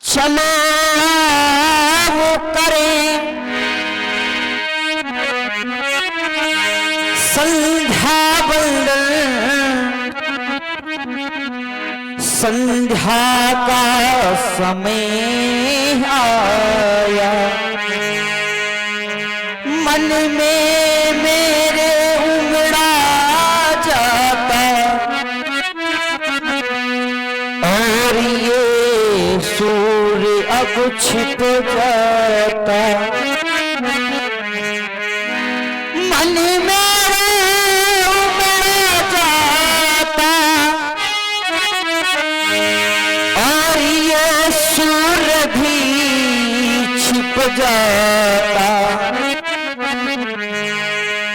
चलो वो करें संध्या वंदन, संध्या का समय आया, मन में मेरे उमड़ा जाता और ये सूर्य अब छिप जाता। मन मेरे उमड़ा जाता और ये सूर्य भी छिप जाता।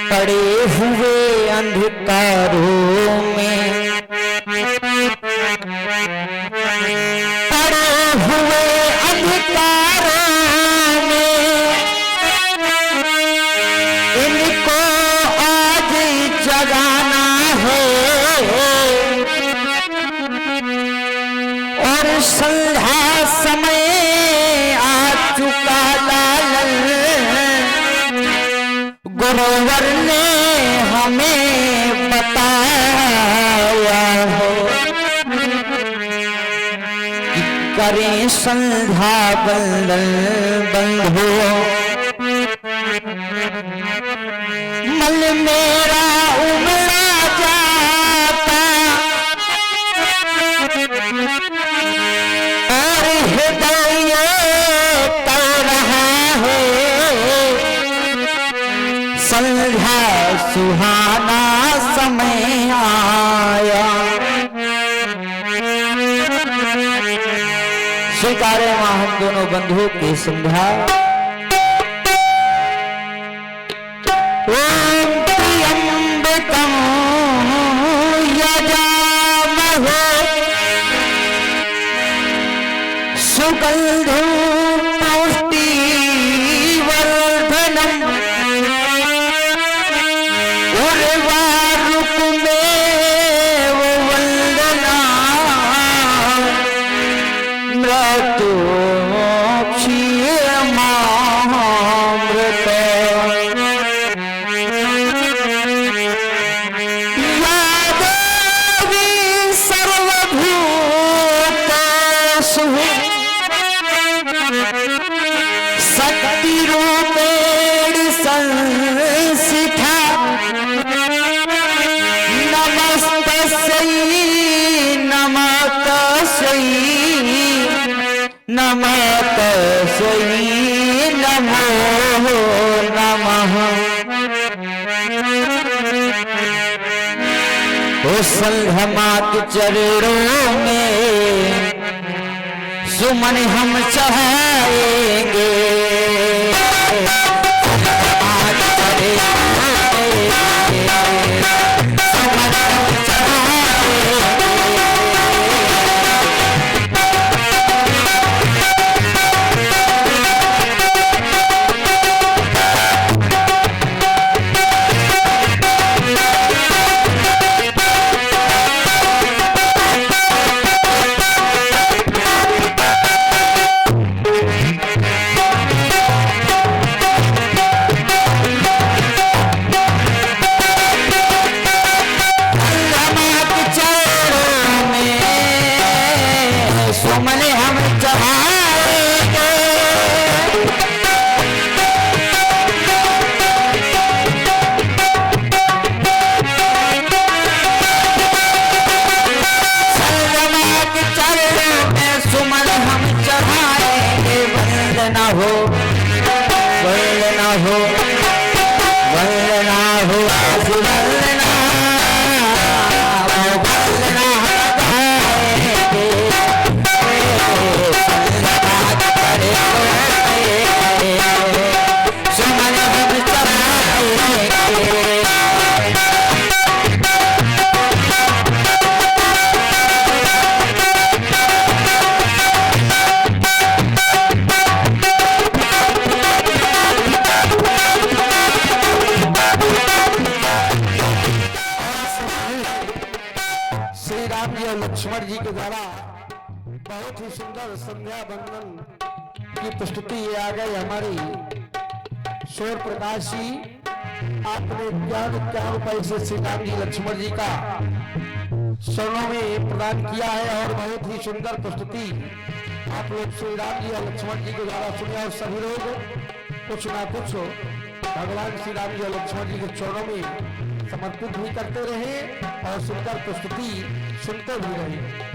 पड़े हुए अंधकारों में, पड़े हुए अंधकारों में इनको आज जगाना है और संध्या समय आ चुका लालन, गुरुवर ने हमें बताया है कि करें संध्या बंदन बंधुओं। मन मेरा उमड़ा जाता और हृदय कर रहा है संध्या सुहाना समय आया। स्वीकारे मां हम दोनों बंधुओं की संध्या। ओम त्र्यंबकं यजामहे सुगंधिं पुष्टिवर्धनम् शक्ति रूपेण संस्थिता नमस्तस्यै नमस्तस्यै नमस्तस्यै नमो नमः। ओ संध्या मां के चरणों में सुमन हम चढ़ाएंगे। लक्ष्मण जी के द्वारा बहुत ही सुंदर संध्या बंदन की प्रस्तुति ये आ गई हमारी शोर प्रकाश जी। आपने 51 रुपए से श्री राम जी लक्ष्मण जी का चरणों में प्रदान किया है और बहुत ही सुंदर प्रस्तुति आप लोग श्री राम जी और लक्ष्मण जी के द्वारा सुने और सभी लोग कुछ ना कुछ भगवान श्री राम जी और लक्ष्मण जी के चरणों में समर्पित भी करते रहे और सुंदर प्रस्तुति सुनते भी रहे।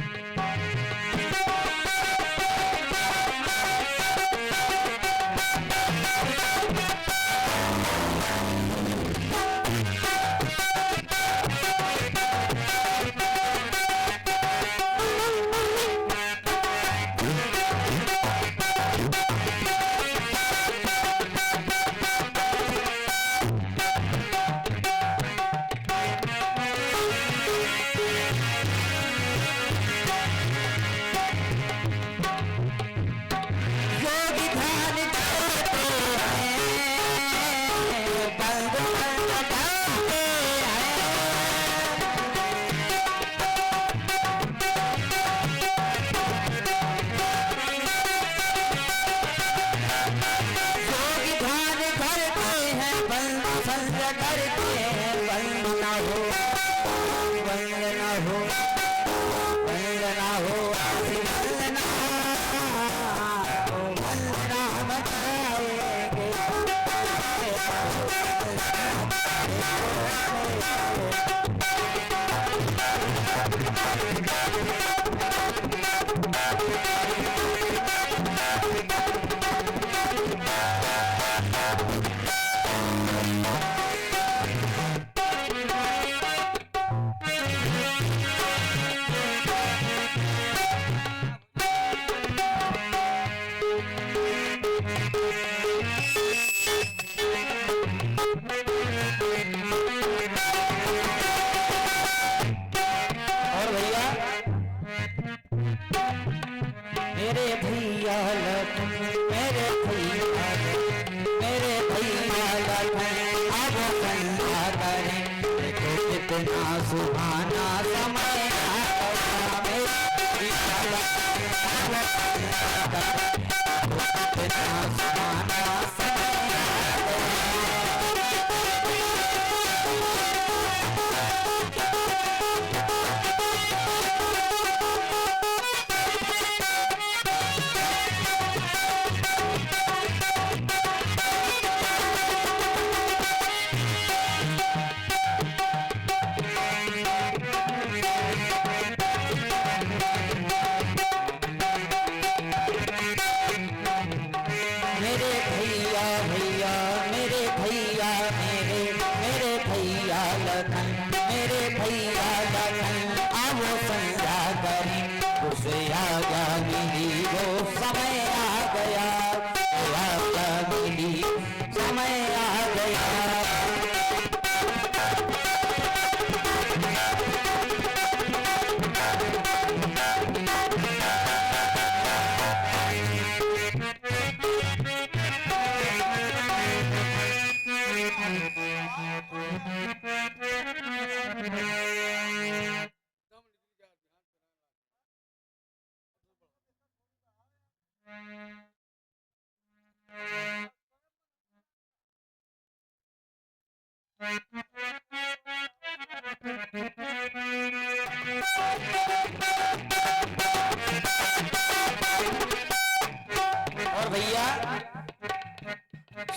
और भैया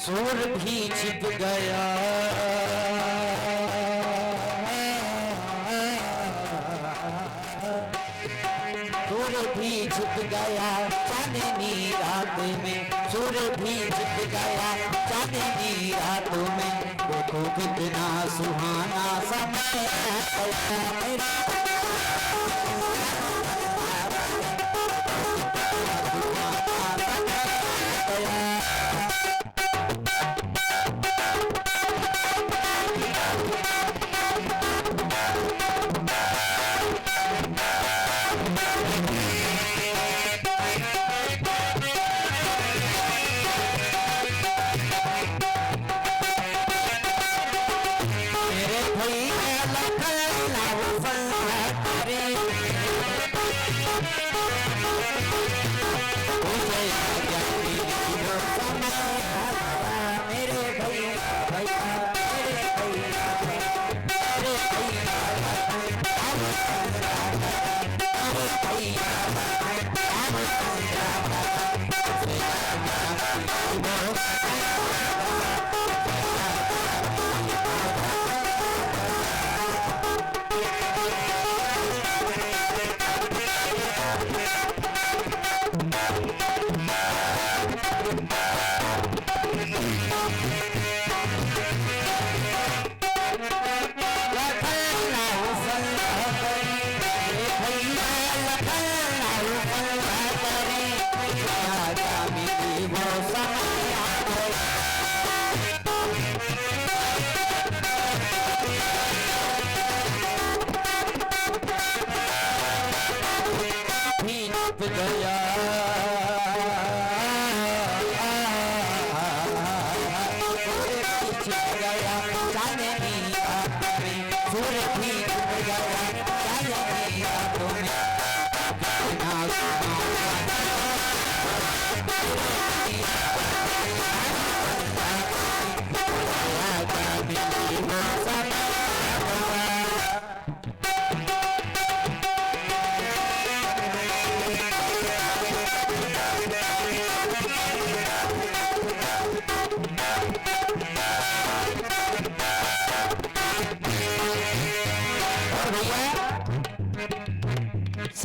सूर भी छिप गया, सूर भी छिप गया चांदनी रात में, सूर भी छिप गया चांदनी रात में, देखो कितना सुहाना समय आया। मेरे भैया लखन लाओ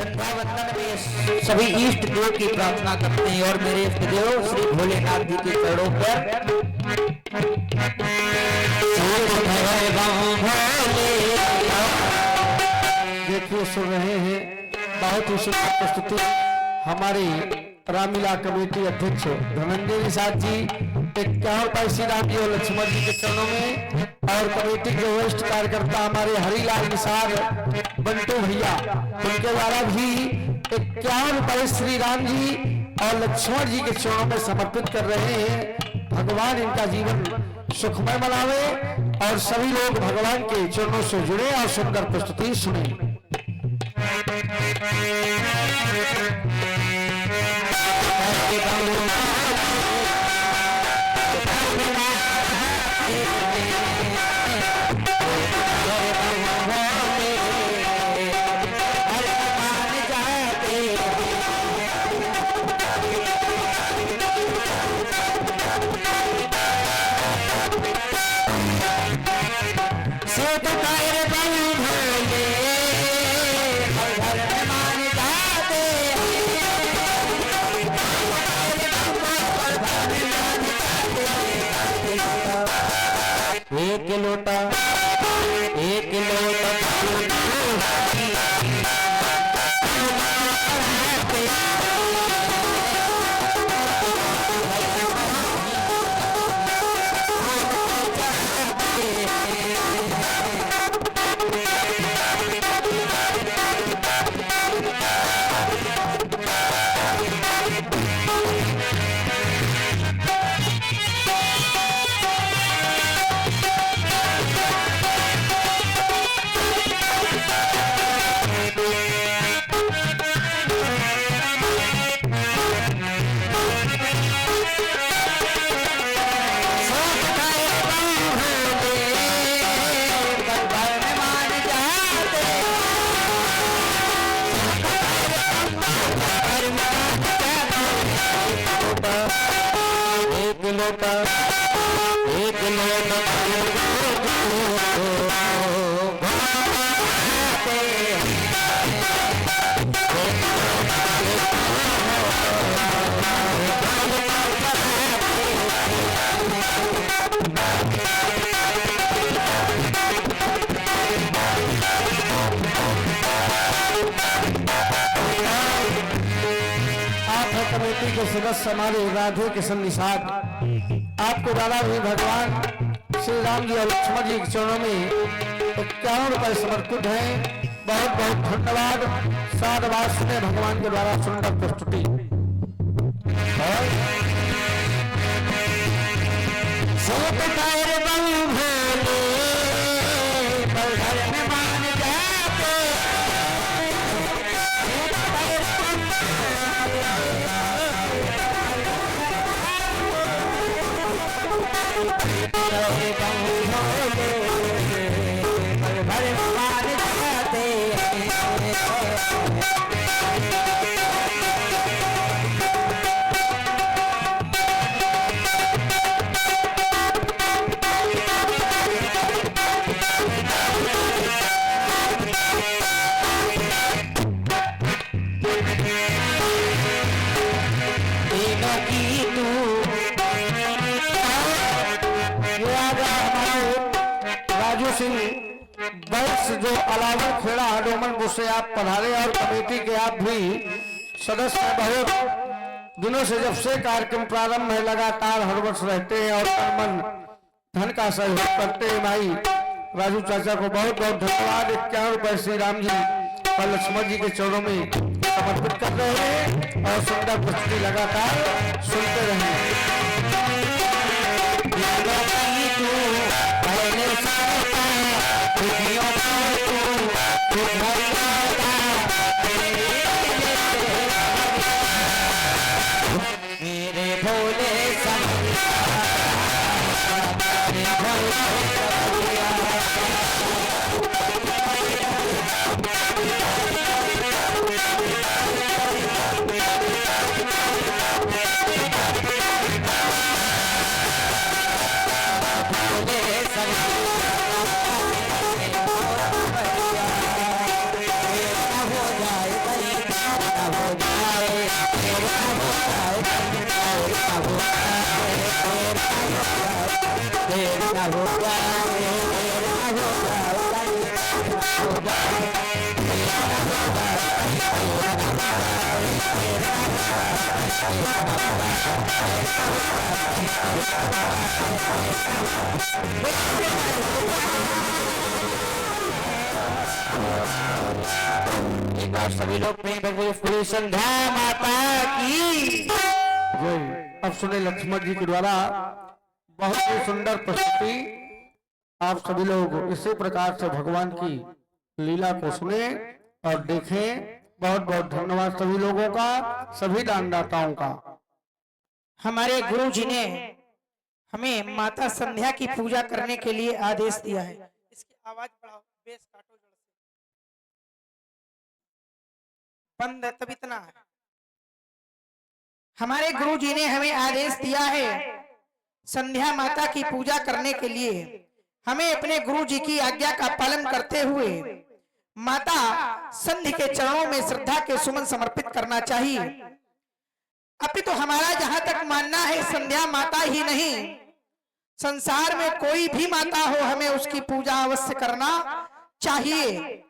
संध्या वंदन में सभी इष्ट देव की प्रार्थना करते हैं और मेरे इष्ट देव श्री भोलेनाथ जी के चरणों पर देखिए सुन रहे हैं बहुत ही सुंदर प्रस्तुति हमारी रामलीला कमेटी अध्यक्ष धनंजय निषाद जी 51 श्री राम जी और लक्ष्मण जी के चरणों में और कमेटी के वरिष्ठ कार्यकर्ता हमारे हरिलाल निषाद बंटू भैया उनके द्वारा भी 51 श्री राम जी और लक्ष्मण जी के चरणों में समर्पित कर रहे हैं। भगवान इनका जीवन सुखमय बनावे और सभी लोग भगवान के चरणों से जुड़े और सुंदर प्रस्तुति सुने। एक लोटा कमेटी के सदस्य हमारे राधे किशन निषाद आपको द्वारा भी भगवान श्री राम जी और लक्ष्मण जी के चरणों में 51 रुपए समर्पित हैं। बहुत बहुत धन्यवाद। साधुवाद सुने भगवान के द्वारा सुंदर प्रस्तुति जो अलावा खेड़ा हडोमन से आप पधारे और कमेटी के आप भी सदस्य हैं। बहुत दिनों से जब से कार्यक्रम प्रारंभ है लगातार हर वर्ष रहते हैं और मन धन का सहयोग करते हैं। भाई राजू चाचा को बहुत बहुत धन्यवाद। 51 रुपए श्री राम जी और लक्ष्मण जी के चरणों में समर्पित कर रहे हैं और सुंदर प्रस्तुति लगातार सुनते रहे। मेरे भोले एक बार सभी लोग प्रेम भगवती फूली संध्या माता की जय। अब सुने लक्ष्मण जी के द्वारा बहुत ही सुंदर प्रस्तुति। आप सभी लोग इसी प्रकार से भगवान की लीला को सुने और देखें। बहुत बहुत धन्यवाद सभी लोगों का, सभी दानदाताओं का। हमारे गुरु जी ने हमें माता संध्या की पूजा करने के लिए आदेश दिया है। इसकी आवाज बढ़ाओ, बेस काटो जोर से। बंद है तब इतना है। हमारे गुरु जी ने हमें आदेश दिया है संध्या माता की पूजा करने के लिए। हमें अपने गुरु जी की आज्ञा का पालन करते हुए माता संध्या के चरणों में श्रद्धा के सुमन समर्पित करना चाहिए। अभी तो हमारा जहां तक मानना है संध्या माता ही नहीं, संसार में कोई भी माता हो हमें उसकी पूजा अवश्य करना चाहिए।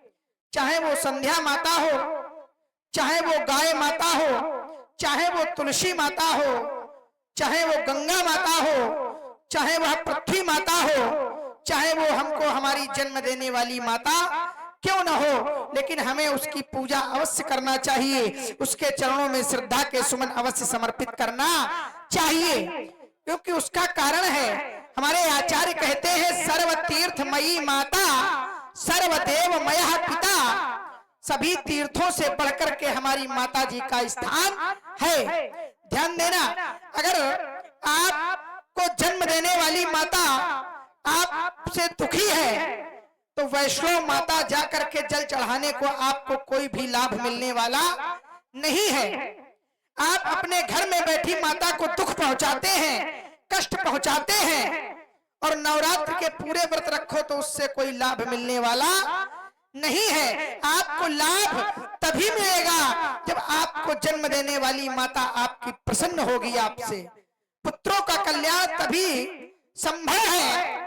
चाहे वो संध्या माता हो, चाहे वो गाय माता हो, चाहे वो तुलसी माता हो, चाहे वो गंगा माता हो, चाहे वह पृथ्वी माता हो, चाहे वो हमको हमारी जन्म देने वाली माता क्यों न हो, लेकिन हमें उसकी पूजा अवश्य करना चाहिए। उसके चरणों में श्रद्धा के सुमन अवश्य समर्पित करना चाहिए, क्योंकि उसका कारण है हमारे आचार्य कहते हैं सर्व तीर्थमयी माता सर्वदेव मया पिता। सभी तीर्थों से बढ़कर के हमारी माता जी का स्थान है। ध्यान देना, अगर आपको जन्म देने वाली माता आपसे दुखी है तो वैष्णव माता जाकर के जल चढ़ाने को आपको कोई भी लाभ मिलने वाला नहीं है। आप अपने घर में बैठी माता को दुख पहुंचाते हैं, कष्ट पहुंचाते हैं, और नवरात्र के पूरे व्रत रखो तो उससे कोई लाभ मिलने वाला नहीं है। आपको लाभ तभी मिलेगा जब आपको जन्म देने वाली माता आपकी प्रसन्न होगी आपसे। पुत्रों का कल्याण तभी संभव है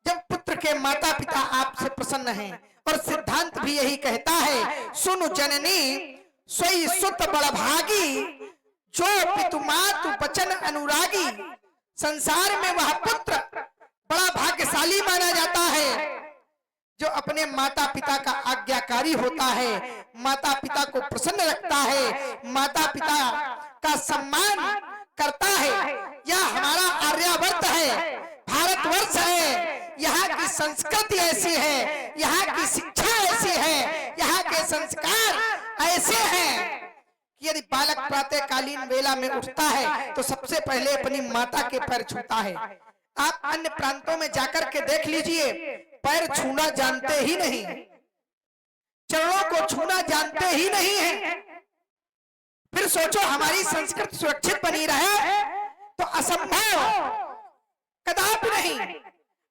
जब पुत्र के माता पिता आपसे प्रसन्न हैं। और सिद्धांत भी यही कहता है, सुनु जननी सोई सुत बड़भागी, जो पितु मातु बचन अनुरागी। संसार में वह पुत्र बड़ा भाग्यशाली माना जाता है जो अपने माता पिता का आज्ञाकारी होता है, माता पिता को प्रसन्न रखता है, माता पिता का सम्मान करता है। यह हमारा आर्यावर्त है, भारतवर्ष है। यहाँ की संस्कृति ऐसी है, यहाँ की शिक्षा ऐसी है, यहाँ के संस्कार ऐसे हैं कि यदि बालक प्रातःकालीन वेला में उठता है तो सबसे पहले अपनी माता के पैर छूता है। आप अन्य प्रांतों में जाकर के देख लीजिए, पैर छूना जानते ही नहीं, चरणों को छूना जानते ही नहीं है। फिर सोचो हमारी संस्कृति सुरक्षित बनी रहे तो असंभव कदापि नहीं।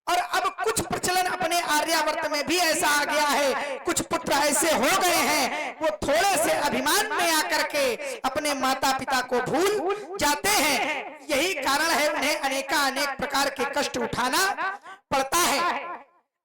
और अब कुछ प्रचलन अपने आर्यावर्त में भी ऐसा आ गया है, कुछ पुत्र ऐसे हो गए हैं वो थोड़े से अभिमान में आकर के अपने माता पिता को भूल जाते हैं। यही कारण है उन्हें अनेक प्रकार के कष्ट उठाना पड़ता है।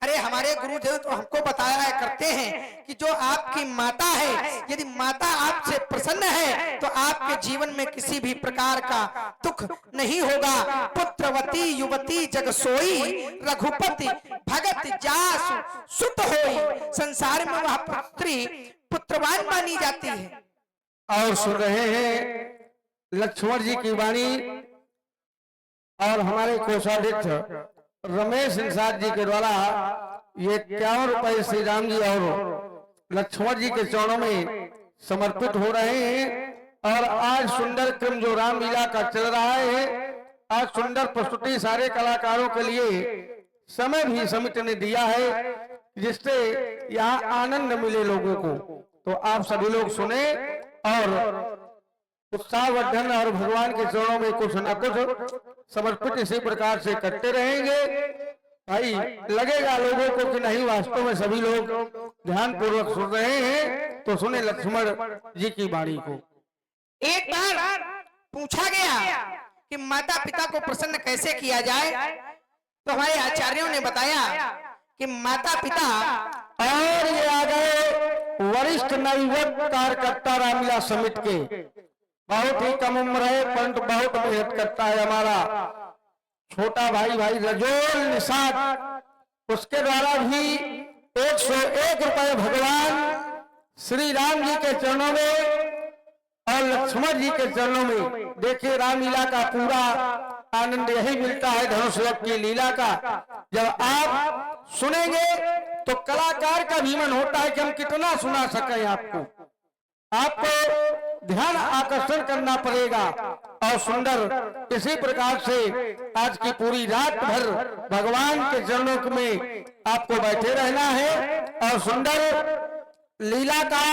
अरे हमारे गुरुदेव तो हमको बताया करते हैं कि जो आपकी माता है, यदि माता आपसे प्रसन्न है तो आपके जीवन में किसी भी प्रकार का दुख नहीं होगा। पुत्रवती युवती जग सोई, रघुपति भगत जासु सुत होई। संसार में वह पुत्री पुत्रवान मानी जाती है। और सुन रहे हैं लक्ष्मण जी की वाणी और हमारे कोषाध्यक्ष रमेश इंसाद जी के द्वारा ये 51 रुपए श्री राम जी और लक्ष्मण जी के चरणों में समर्पित हो रहे हैं। और आज सुंदर क्रम जो रामलीला का चल रहा है, आज सुंदर प्रस्तुति सारे कलाकारों के लिए समय भी समिति ने दिया है जिससे यहाँ आनंद मिले लोगों को। तो आप सभी लोग सुने और उत्साहवर्धन और भगवान के चरणों में कुछ न कुछ समर्पित इसी प्रकार से करते रहेंगे। भाई लगेगा लोगों को कि नहीं वास्तव में सभी लोग ध्यान पूर्वक सुन रहे हैं। तो सुने लक्ष्मण जी की वाणी को। एक बार पूछा गया कि माता पिता को प्रसन्न कैसे किया जाए, तो हमारे आचार्यों ने बताया कि माता पिता और ये आ गए वरिष्ठ नवयुवक कार्यकर्ता रामलीला समिति के, बहुत ही कम उम्र है परंतु बहुत मेहनत करता है हमारा छोटा भाई रजोल निषाद, उसके द्वारा भी 101 रुपए भगवान श्री राम जी के चरणों में और लक्ष्मण जी के चरणों में। देखिए रामलीला का पूरा आनंद यही मिलता है धनुष की लीला का। जब आप सुनेंगे तो कलाकार का भी मन होता है कि हम कितना सुना सकें आपको ध्यान आकर्षण करना पड़ेगा। और सुंदर इसी प्रकार से आज की पूरी रात भर भगवान के चरणों में आपको बैठे रहना है और सुंदर लीला का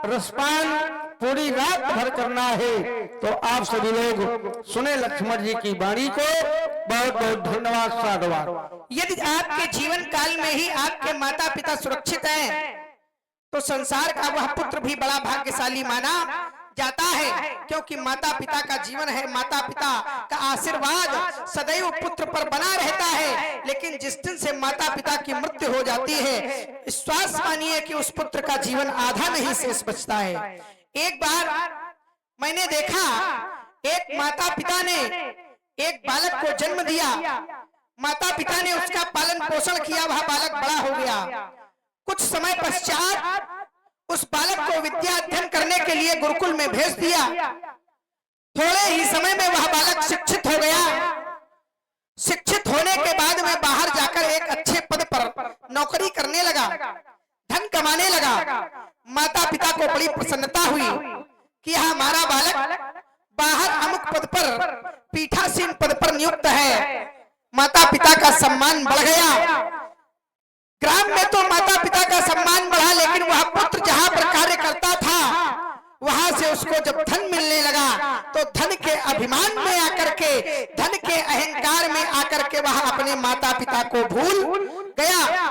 रसपान पूरी रात भर करना है। तो आप सभी लोग सुने लक्ष्मण जी की वाणी को। बहुत बहुत धन्यवाद, साधुवाद। यदि आपके जीवन काल में ही आपके माता पिता सुरक्षित हैं, तो संसार का वह पुत्र भी बड़ा भाग्यशाली माना जाता है, क्योंकि माता पिता का जीवन है, माता पिता का आशीर्वाद सदैव पुत्र पर बना रहता है। लेकिन जिस दिन से माता पिता की मृत्यु हो जाती है, विश्वास मानिए कि उस पुत्र का जीवन आधा नहीं शेष बचता है। एक बार मैंने देखा, एक माता पिता ने एक बालक को जन्म दिया, माता पिता ने उसका पालन पोषण किया, वह बालक बड़ा हो गया। कुछ समय पश्चात उस बालक को विद्या अध्ययन करने के लिए गुरुकुल में भेज दिया। थोड़े ही समय में वह बालक शिक्षित हो गया। शिक्षित होने के बाद में बाहर जाकर एक अच्छे पद पर नौकरी करने लगा, धन कमाने लगा। माता पिता को बड़ी प्रसन्नता हुई कि यह हमारा बालक बाहर अमुक पद पर, पीठासीन पद पर नियुक्त है। माता पिता का सम्मान बढ़ गया। ग्राम में तो माता पिता का सम्मान बढ़ा, लेकिन वह पुत्र जहां पर कार्य करता था वहां से उसको जब धन मिलने लगा, तो धन के अभिमान में आकर के, धन के अहंकार में आकर के वह अपने माता पिता को भूल गया।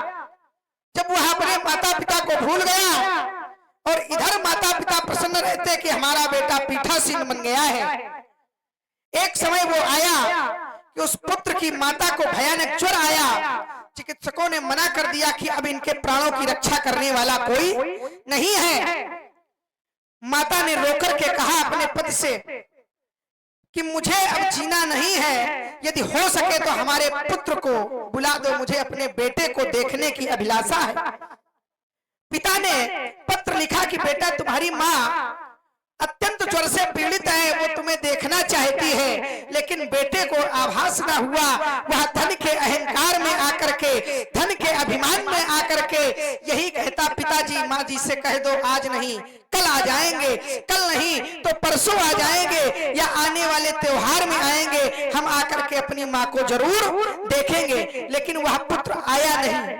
जब वह अपने माता पिता को भूल गया और इधर माता पिता प्रसन्न रहते कि हमारा बेटा पीठासीन बन गया है, एक समय वो आया कि उस पुत्र की माता को भयानक ज्वर आया। चिकित्सकों ने मना कर दिया कि अब इनके प्राणों की रक्षा करने वाला कोई नहीं है। माता ने रोकर के कहा अपने पति से कि मुझे अब जीना नहीं है, यदि हो सके तो हमारे पुत्र को बुला दो, मुझे अपने बेटे को देखने की अभिलाषा है। पिता ने पत्र लिखा कि बेटा तुम्हारी माँ अत्यंत ज्वर से पीड़ित है, वो तुम्हें देखना चाहती है, लेकिन बेटे को आभास न हुआ। वह धन के अहंकार में आकर के, धन के अभिमान में आकर के यही कहता, पिताजी माँ जी से कह दो आज नहीं कल आ जाएंगे, कल नहीं तो परसों आ जाएंगे, या आने वाले त्योहार में आएंगे, हम आकर के अपनी माँ को जरूर देखेंगे। लेकिन वह पुत्र आया नहीं।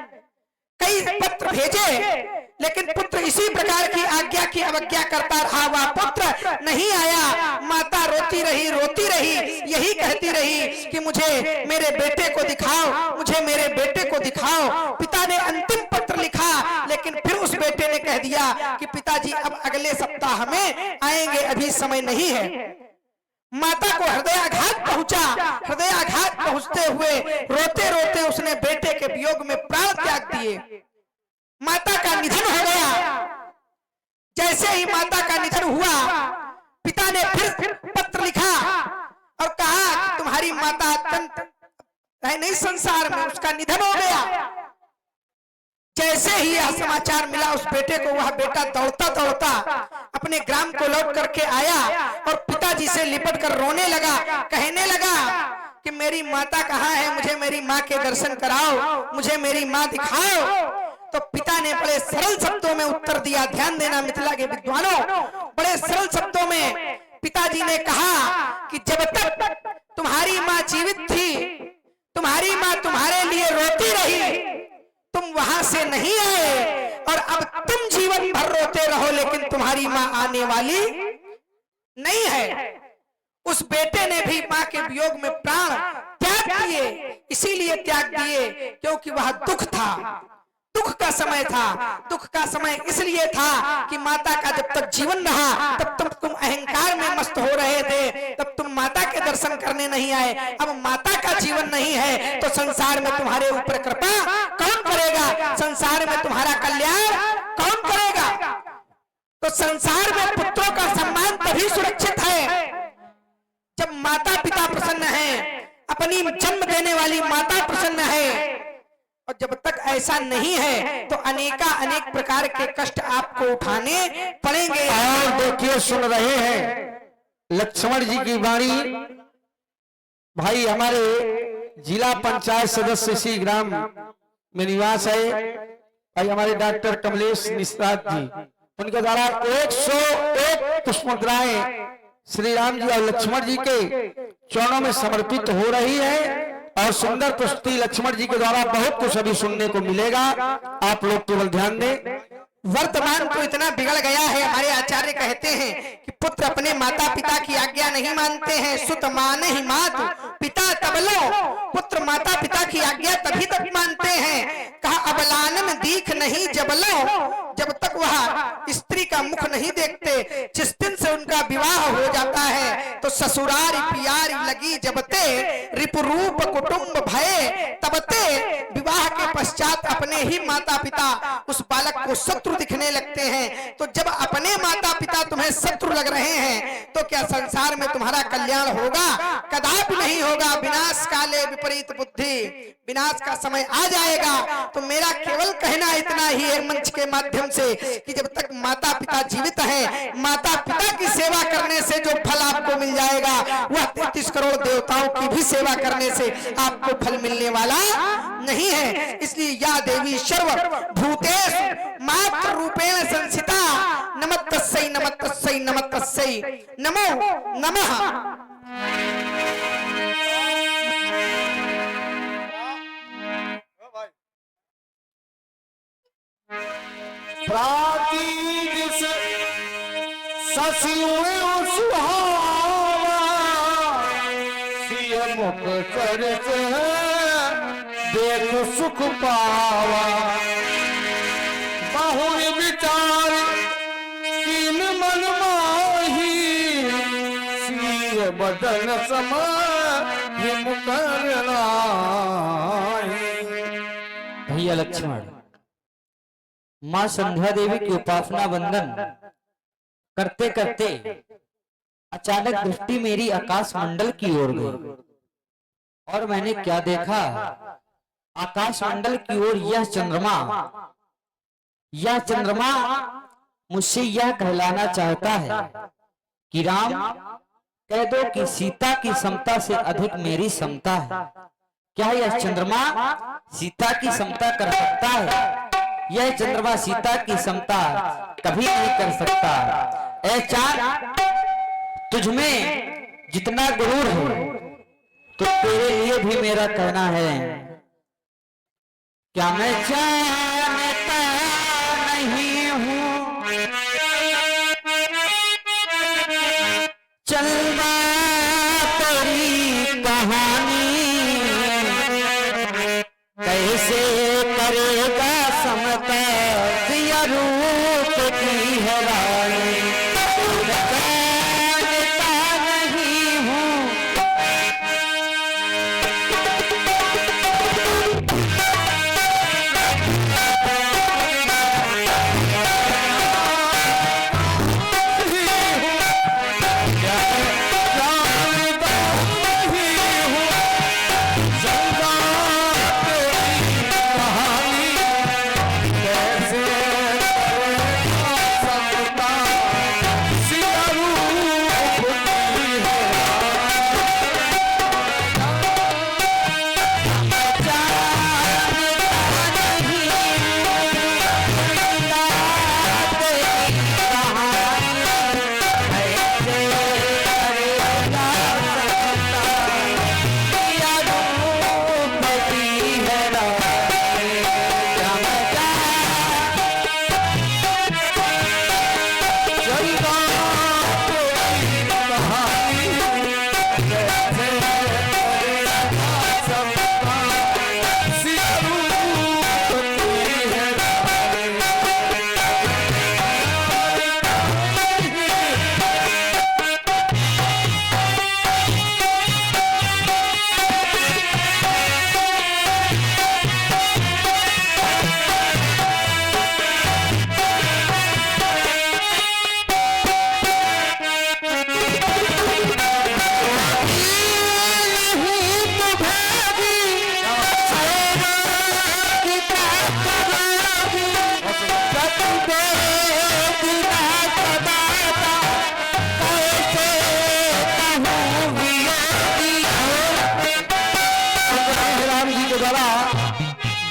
कई पत्र भेजे, लेकिन पुत्र इसी प्रकार की आज्ञा की अवज्ञा करता रहा। वह पुत्र नहीं आया। माता रोती रही, यही कहती रही कि मुझे मेरे बेटे को दिखाओ, मुझे मेरे बेटे को दिखाओ। पिता ने अंतिम पत्र लिखा, लेकिन फिर उस बेटे ने कह दिया कि पिताजी अब अगले सप्ताह में आएंगे, अभी समय नहीं है। माता को हृदयाघात पहुंचा। हृदयाघात पहुंचते हुए रोते रोते उसने बेटे के वियोग में प्राण त्याग दिए। माता का निधन हो गया। जैसे ही माता का निधन हुआ, पिता ने फिर पत्र लिखा और कहा कि तुम्हारी माता अत्यंत है नहीं संसार में, उसका निधन हो गया। जैसे ही यह समाचार मिला उस बेटे को, वह बेटा दौड़ता दौड़ता अपने ग्राम को लौट करके आया और पिताजी से लिपट कर रोने लगा, कहने लगा कि मेरी माता कहाँ है, मुझे मेरी माँ के दर्शन कराओ, मुझे मेरी माँ दिखाओ। तो पिता ने बड़े सरल शब्दों में उत्तर दिया। ध्यान देना मिथिला के विद्वानों, बड़े सरल शब्दों में पिताजी ने कहा कि जब तक तुम्हारी माँ जीवित थी, तुम्हारी माँ तुम्हारे लिए रोती रही, तुम वहां से नहीं आए, और अब तुम जीवन भर रोते रहो, लेकिन तुम्हारी माँ आने वाली नहीं है। उस बेटे ने भी माँ के वियोग में प्राण त्याग दिए। इसीलिए त्याग दिए क्योंकि वह दुख था, दुख का समय था। दुख का समय इसलिए था कि माता का जब तक जीवन रहा तब तक तुम अहंकार में मस्त हो रहे थे, तब तुम माता के दर्शन करने नहीं आए। अब माता का जीवन नहीं है तो संसार में तुम्हारे ऊपर कृपा कौन करेगा, संसार में तुम्हारा कल्याण कौन करेगा। तो संसार में पुत्रों का सम्मान तभी सुरक्षित है जब माता पिता प्रसन्न हैं, अपनी जन्म देने वाली माता प्रसन्न है। और जब तक ऐसा नहीं है तो अनेक प्रकार के कष्ट आपको उठाने पड़ेंगे। और देखिए सुन रहे हैं लक्ष्मण जी की वाणी। भाई हमारे जिला पंचायत सदस्य इसी ग्राम में निवास है भाई हमारे डॉक्टर कमलेश निषाद जी, उनके द्वारा 101 पुष्पमुद्राएं श्री राम जी और लक्ष्मण जी के चरणों में समर्पित हो रही है। और सुंदर प्रस्तुति लक्ष्मण जी के द्वारा बहुत कुछ अभी सुनने को मिलेगा, आप लोग केवल ध्यान दें। वर्तमान तो इतना बिगड़ गया है, हमारे आचार्य कहते हैं कि पुत्र अपने माता पिता की आज्ञा नहीं मानते हैं। सुत माने ही मातु पिता तबलो, पुत्र माता पिता की आज्ञा तभी तक मानते हैं। कहा अबलानन दीख नहीं जबलो, जब तक वह स्त्री का मुख नहीं देखते। जिस दिन से उनका विवाह हो जाता है तो ससुरारी पियारी लगी जबते, रिपुरूप कुटुंब भय तबते। विवाह के पश्चात अपने ही माता पिता उस बालक को शत्रु दिखने लगते हैं। तो जब अपने माता पिता तुम्हें शत्रु लग रहे हैं तो क्या संसार में तुम्हारा कल्याण होगा? कदापि नहीं होगा। विनाश काले विपरीत बुद्धि, विनाश का समय आ जाएगा। तो मेरा केवल कहना इतना ही है मंच के माध्यम से कि जब तक माता पिता जीवित हैं, माता पिता की सेवा करने से जो फल आपको मिल जाएगा वह 33 करोड़ देवताओं की भी सेवा करने से आपको फल मिलने वाला नहीं है। इसलिए या देवी सर्व भूतेषु मातृ रूपेण संस्थिता, नमस्तस्यै नमस्तस्यै नमस्तस्यै नमो नमः। प्राचीन ससियों सुहावा, सिय मुख चरित देख सुख पावा। बहुर विचार कीन मन माही, सिय बदन सम हिम करना। भैया लक्ष्मण मां संध्या देवी की उपासना वंदन करते करते अचानक दृष्टि मेरी आकाश मंडल की ओर गई और मैंने क्या देखा, आकाश मंडल की ओर यह चंद्रमा मुझसे यह कहलाना चाहता है कि राम कह दो कि सीता की समता से अधिक मेरी समता है। क्या यह चंद्रमा सीता की समता कर सकता है? यह चंद्रमा सीता की समता कभी नहीं कर सकता। ऐ चांद तुझमें जितना गुरूर है तो तेरे लिए भी मेरा कहना है। क्या मैं जानता नहीं हूँ चलवा तेरी कहानी, कैसे करेगा समता सिया रूप की हैरानी। जानता नहीं हूँ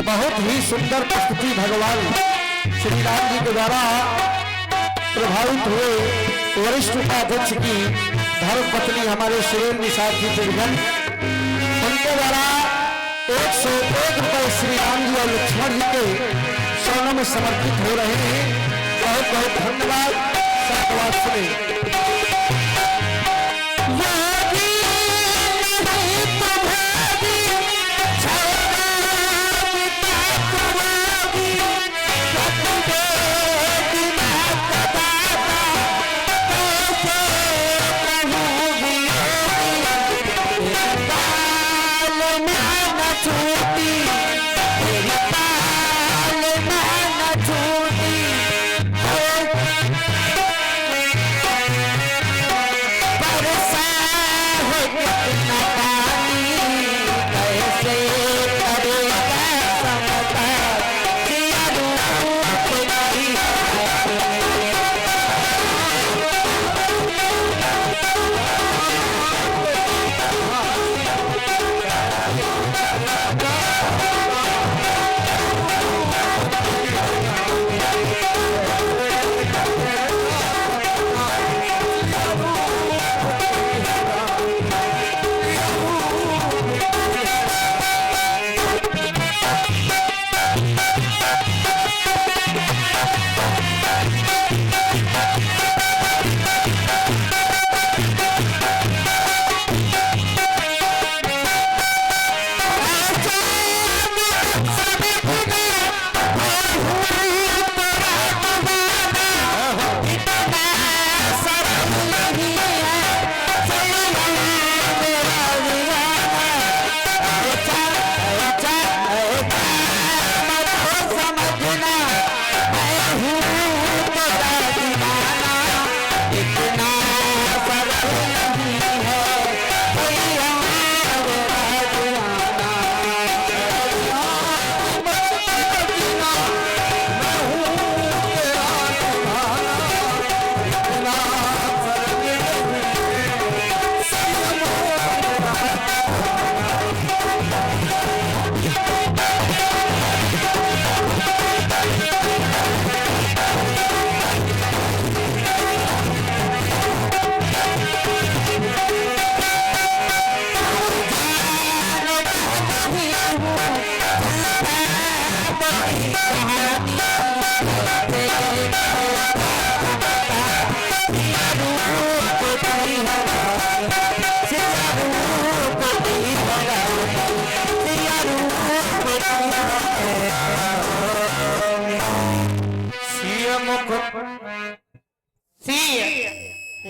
बहुत ही सुंदर प्रस्तुति भगवान श्री राम जी के द्वारा प्रभावित हुए वरिष्ठ उपाध्यक्ष की धर्म पत्नी हमारे सुरेंद्र निषाद जी दुर्गन, उनके द्वारा 101 रुपए श्री राम जी और लक्ष्मण जी के चरणों में समर्पित हो रहे हैं। बहुत बहुत धन्यवाद। धन्यवाद सुने।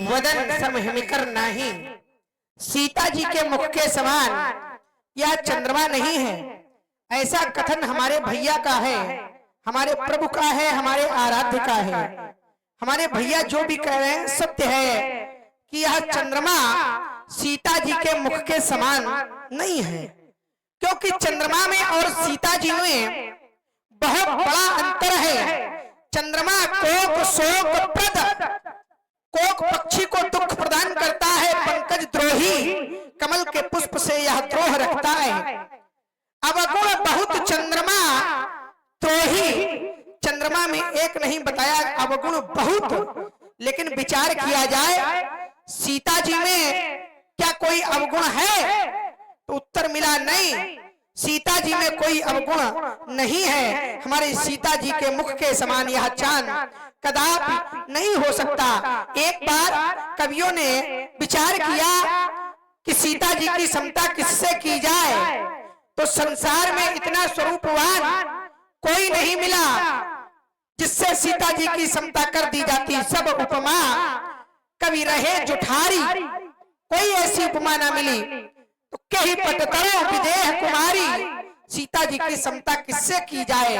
वदन समहिमिकर नाही, सीता जी के मुख के समान यह चंद्रमा नहीं है। ऐसा कथन हमारे भैया का है, हमारे प्रभु का है, हमारे आराध्य का है। हमारे भैया जो भी कह रहे हैं सत्य है कि यह चंद्रमा सीता जी के मुख के समान नहीं है, क्योंकि चंद्रमा में और सीता जी में बहुत बड़ा अंतर है। चंद्रमा कोक शोक प्रद, कोक पक्षी को दुख प्रदान करता है, पंकज द्रोही कमल के पुष्प से यह द्रोह रखता है। अवगुण बहुत चंद्रमा द्रोही, चंद्रमा में एक नहीं बताया, अवगुण बहुत। लेकिन विचार किया जाए सीता जी में क्या कोई अवगुण है, तो उत्तर मिला नहीं, सीता जी में कोई अवगुण नहीं है। हमारी सीता जी के मुख के समान यह चांद कदापि नहीं हो सकता। एक बार कवियों ने विचार किया कि सीता जी की समता किससे की जाए, तो संसार में इतना स्वरूपवान कोई नहीं मिला जिससे सीता जी की समता कर दी जाती। सब उपमा कवि रहे जुठारी, कोई ऐसी उपमा ना मिली। तो कही पटतरो विदेह कुमारी, सीता जी की समता किससे की जाए।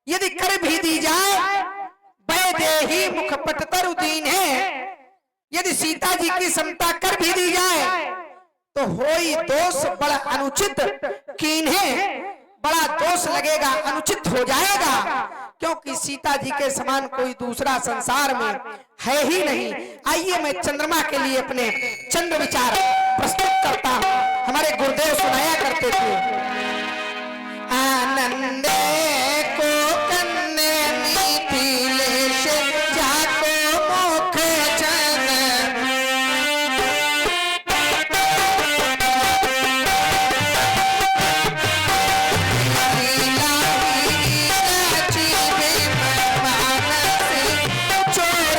यदि कर भी दी जाए वैदेही मुख पटतर दीन है, यदि सीता जी की समता कर भी दी जाए तो होई दोष बड़ा अनुचित कीन है, बड़ा दोष लगेगा, अनुचित हो जाएगा, क्योंकि सीता जी के समान कोई दूसरा संसार में है ही नहीं। आइए मैं चंद्रमा के लिए अपने चंद्र विचार प्रस्तुत करता हूं। हमारे गुरुदेव सुनाया करते थे, आनंद नंदे को कन्ने मिथिलेश जाको मुख चन लीला रची बिन मानस चोर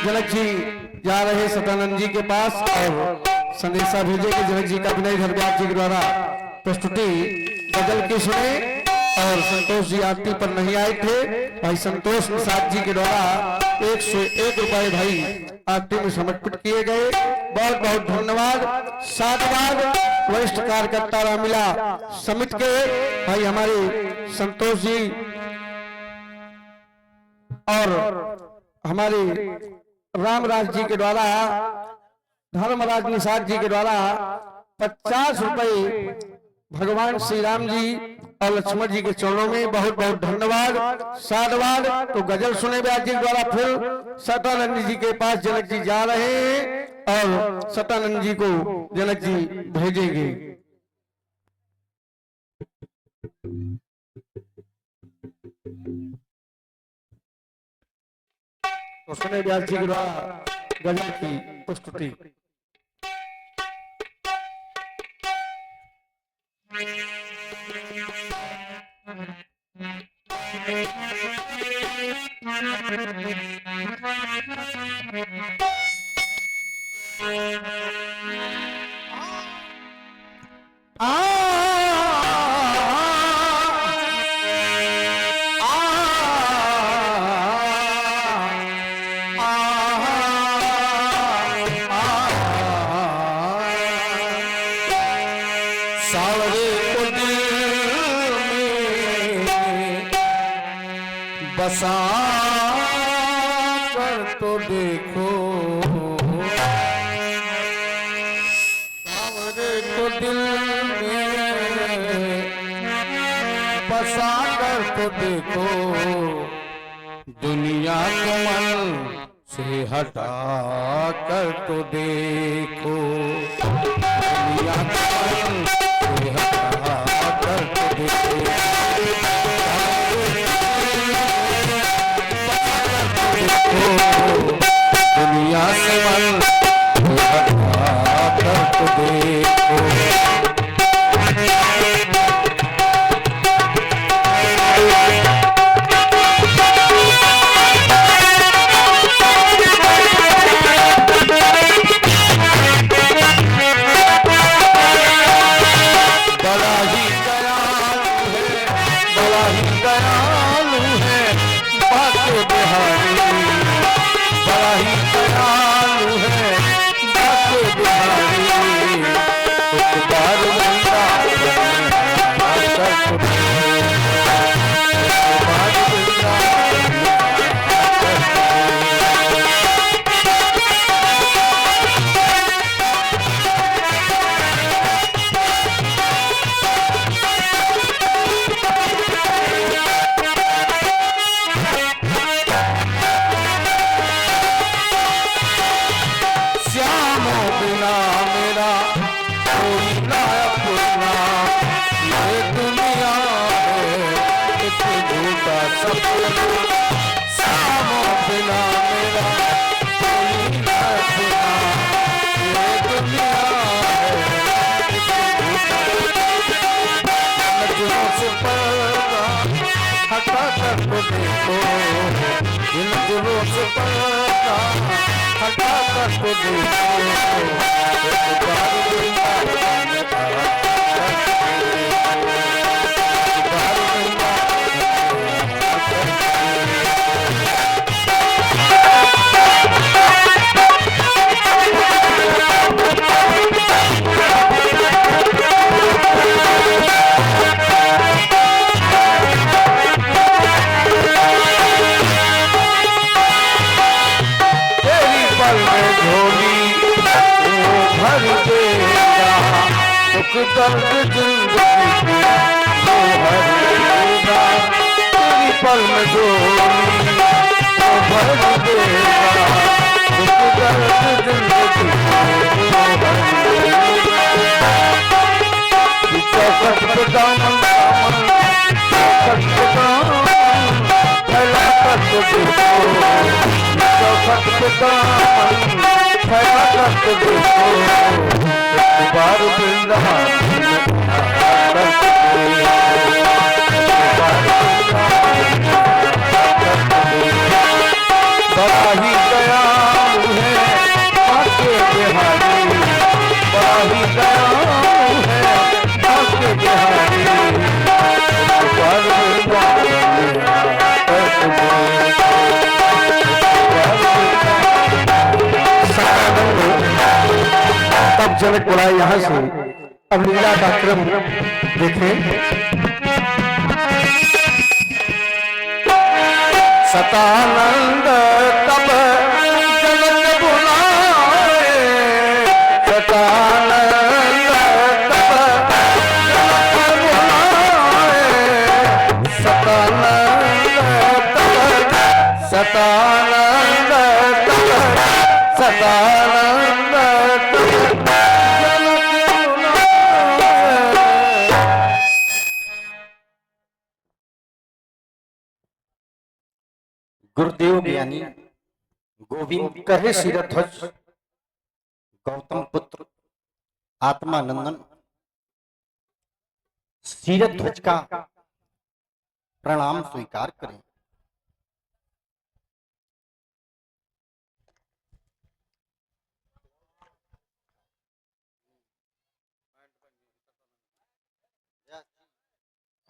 जनक जी जा रहे सतानंद जी के पास और संदेशा भेजे कि जनक जी का विनय धर्मराज जी के द्वारा प्रस्तुति गजल की सुने और संतोष जी आरती पर नहीं आए थे। भाई संतोष प्रसाद जी के द्वारा 101 रुपए भाई आरती में समर्पित किए गए। बहुत बहुत धन्यवाद। साधुवाद वरिष्ठ कार्यकर्ता रामलीला समिति के भाई हमारे संतोष जी और हमारे रामराज जी के द्वारा धर्मराज निषाद जी के द्वारा 50 रुपए भगवान श्री राम जी और लक्ष्मण जी के चरणों में बहुत बहुत धन्यवाद। साधुवाद। तो गजल सुने व्यास जी द्वारा फिर सतानंद जी के पास जनक जी जा रहे हैं और सतानंद जी को जनक जी भेजेंगे। तो सुने व्यास जी के द्वारा गजल की प्रस्तुति। बसा कर तो देखो सावरे को दिल में बसा कर तो देखो दुनिया को मन से हटा कर तो देखो दुनिया को मन से हटा कर तो देखो दुनिया से मन हटा कर तो देखो। इन दिलों से पर्दा हटा कर तो देखो, एक बार वृंदावन में दर्द जिंदगी वो हरेगा, तेरी पल में झोली वो भर देगा, दुख दर्द जिंदगी वो हरेगा। चौखट पे दामन दामन, चौखट पे दामन फैला कर तो देखो, चौखट पे दामन फैला कर तो देखो, बार वृंदावन बड़ा ही दयालु है आके बिहारी, बड़ा ही दयालु है आके बिहारी, बार तब जनक बोला यहाँ से अब लीला का क्रम देखें। सतानंद तब जनक बुलाए, सतानंद तब जनक बुलाए, सतानंद तब, सतानंद तब, सतानंद तब गुरुदेव ज्ञानी गोविंद कहे शिरध्वज गौतम पुत्र आत्मानंदन शिरध्वज का प्रणाम स्वीकार करें।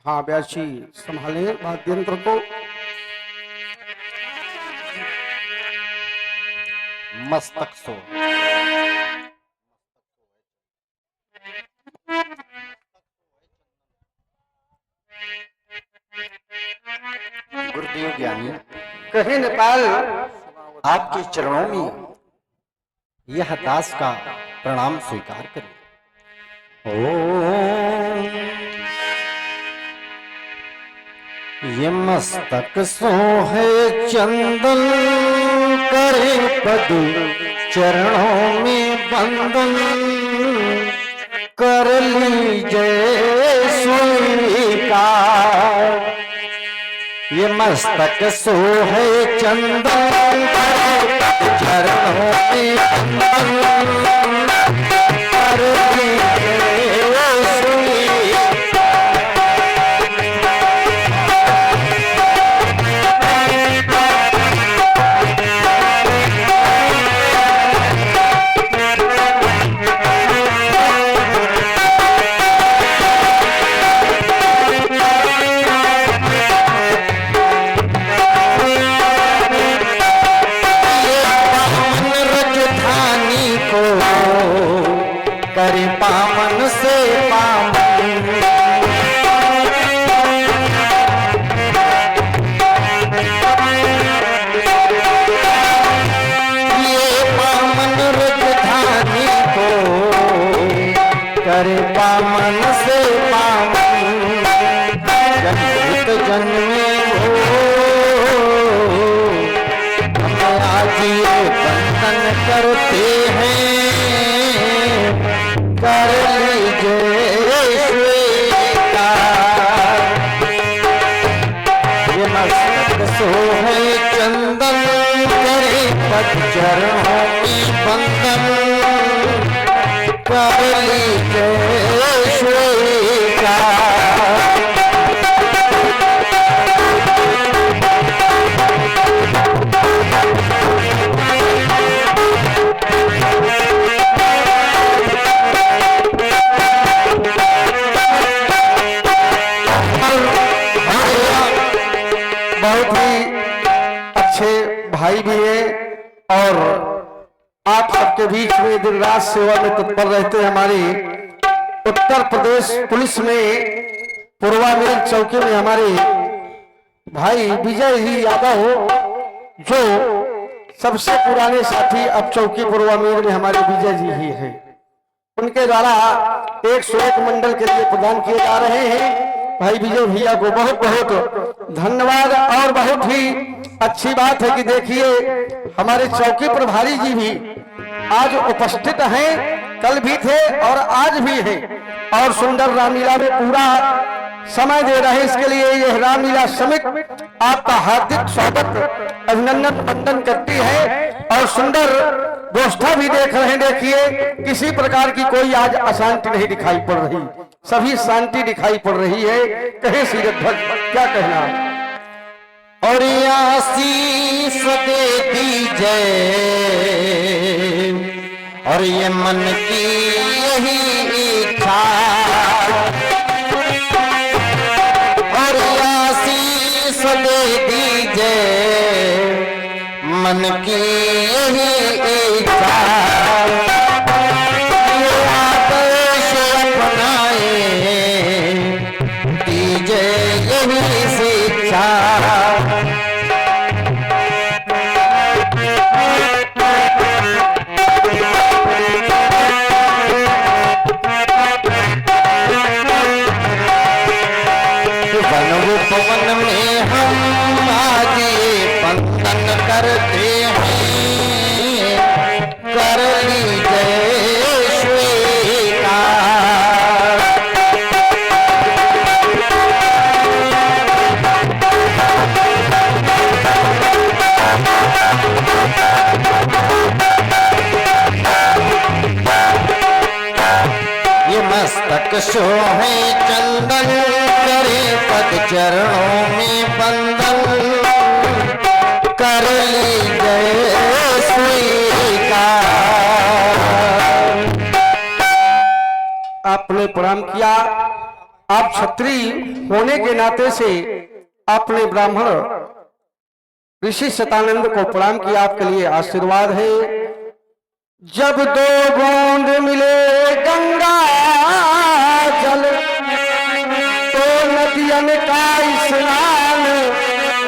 हाँ व्यास जी संभाले वाद्यंत्र को। मस्तक सो गुरुदेव ज्ञानी कहे नेपाल आपके चरणों में यह दास का प्रणाम स्वीकार करें। ओम ये मस्तक सोहे चंदन करे पद चरणों में बंदन कर लीजिए स्वीकार। ये मस्तक सोहे चंदन करे पद चरणों में बंदन कर लीजिए करे पावन से पावन। ये पावन राजधानी को करे पावन से पावन। जन्मित जन्मे हो हम आज ये बंधन करते हैं कर लीजिए स्वीकार। ये मस्तक सोहे चंदन करे पद चरणों में बंधन कर लीजिए स्वीकार। भाई भी है और आप सबके बीच में दिन रात सेवा में तत्पर रहते हैं। हमारे उत्तर प्रदेश पुलिस में पूर्वामेर चौकी में हमारे भाई विजय ही यादव, जो सबसे पुराने साथी अब चौकी पूर्वामेर में हमारे विजय जी ही हैं, उनके द्वारा 101 मंडल के लिए प्रदान किए जा रहे हैं। भाई विजय भैया को बहुत बहुत धन्यवाद। और बहुत ही अच्छी बात है कि देखिए हमारे चौकी प्रभारी जी भी आज उपस्थित हैं, कल भी थे और आज भी हैं, और सुंदर रामलीला में पूरा समय दे रहे हैं। इसके लिए यह रामलीला समिति आपका हार्दिक स्वागत अभिनंदन वंदन करती है और सुंदर व्यवस्था भी देख रहे हैं। देखिए किसी प्रकार की कोई आज अशांति नहीं दिखाई पड़ रही, सभी शांति दिखाई पड़ रही है। कहे सीरत भक्त क्या कहना? और आशीष दे दीजिए और ये मन की यही इच्छा, और आशीष दे दीजिए मन की यही इच्छा, ये आदर्श अपनाए दीजिए यही शिक्षा। पवन में हम आज ये बंधन करते हैं, कर लीजिए स्वीकार। ये मस्तक शोभे चंदन, करे पद चरणों में बंदन, कर लीजिए स्वीकार। आपने प्रणाम किया, आप क्षत्रिय होने के नाते से आपने ब्राह्मण ऋषि शतानंद को प्रणाम किया, आपके लिए आशीर्वाद है। जब दो बूंद मिले गंगा जल, तो नदियन का स्नान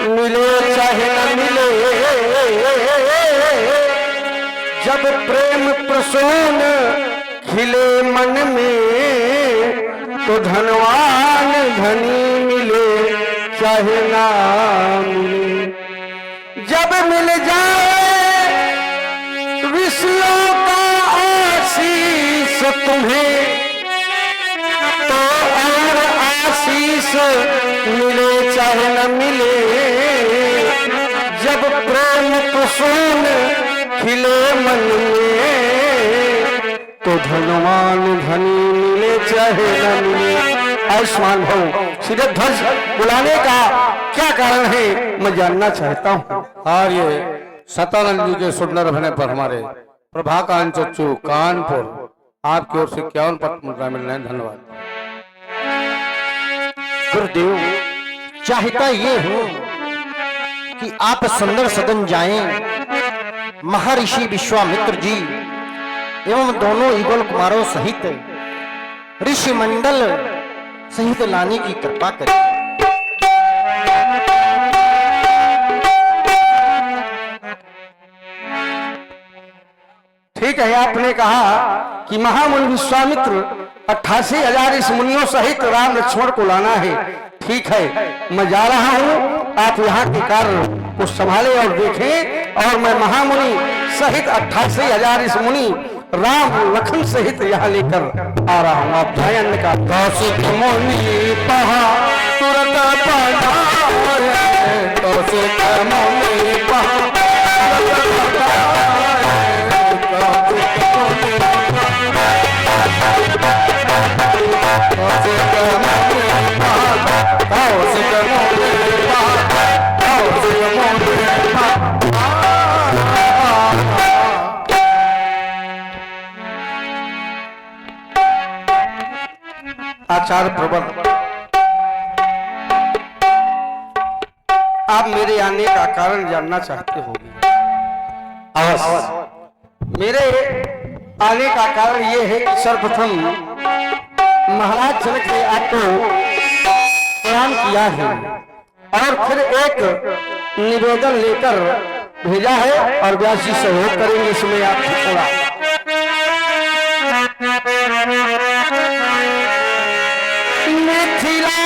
मिले चाहे न मिले। जब प्रेम प्रसून खिले मन में, तो धनवान धनी मिले चाहे ना मिले। जब मिल जाए ऋषियों का आशीष तुम्हें, तो और आशीष मिले चाहे न मिले। जब प्रेम कुसुम खिले मन में, तो धनवान धनी मिले चाहे न मिले। आयुष्मान भव। सीधे ध्वज बुलाने का क्या कारण है मैं जानना चाहता हूँ। और ये सतानंद जी के सुंदर होने पर हमारे प्रभाकांत चच्चू कानपुर आपकी ओर से 51 पत्र मुद्रा मिल रहे हैं। धन्यवाद। गुरुदेव, चाहता ये हूं कि आप सुंदर सदन जाएं, महर्षि विश्वामित्र जी एवं दोनों युगल कुमारों सहित ऋषि मंडल सहित लाने की कृपा करें। ठीक है, आपने कहा कि महामुनि विश्वामित्र 88,000 इस मुनियों सहित राम लक्ष्मण को लाना है। ठीक है, मैं जा रहा हूँ, आप यहाँ के कार्य को संभाले और देखें, और मैं महामुनि सहित 88,000 इस मुनि राम लखन सहित यहाँ लेकर आ रहा हूँ। आप ध्यान का कौशिक मुनि पहा तुरंत पधारे, कौशिक मुनि पहा आचार्य प्रबल, आप मेरे आने का कारण जानना चाहते होंगे। अवश्य। मेरे आने का कारण ये है कि सर्वप्रथम महाराज जनक ने आपको प्रणाम किया है और फिर एक निवेदन लेकर भेजा है और व्यास जी सहयोग करेंगे इसमें आप थोड़ा। मिथिला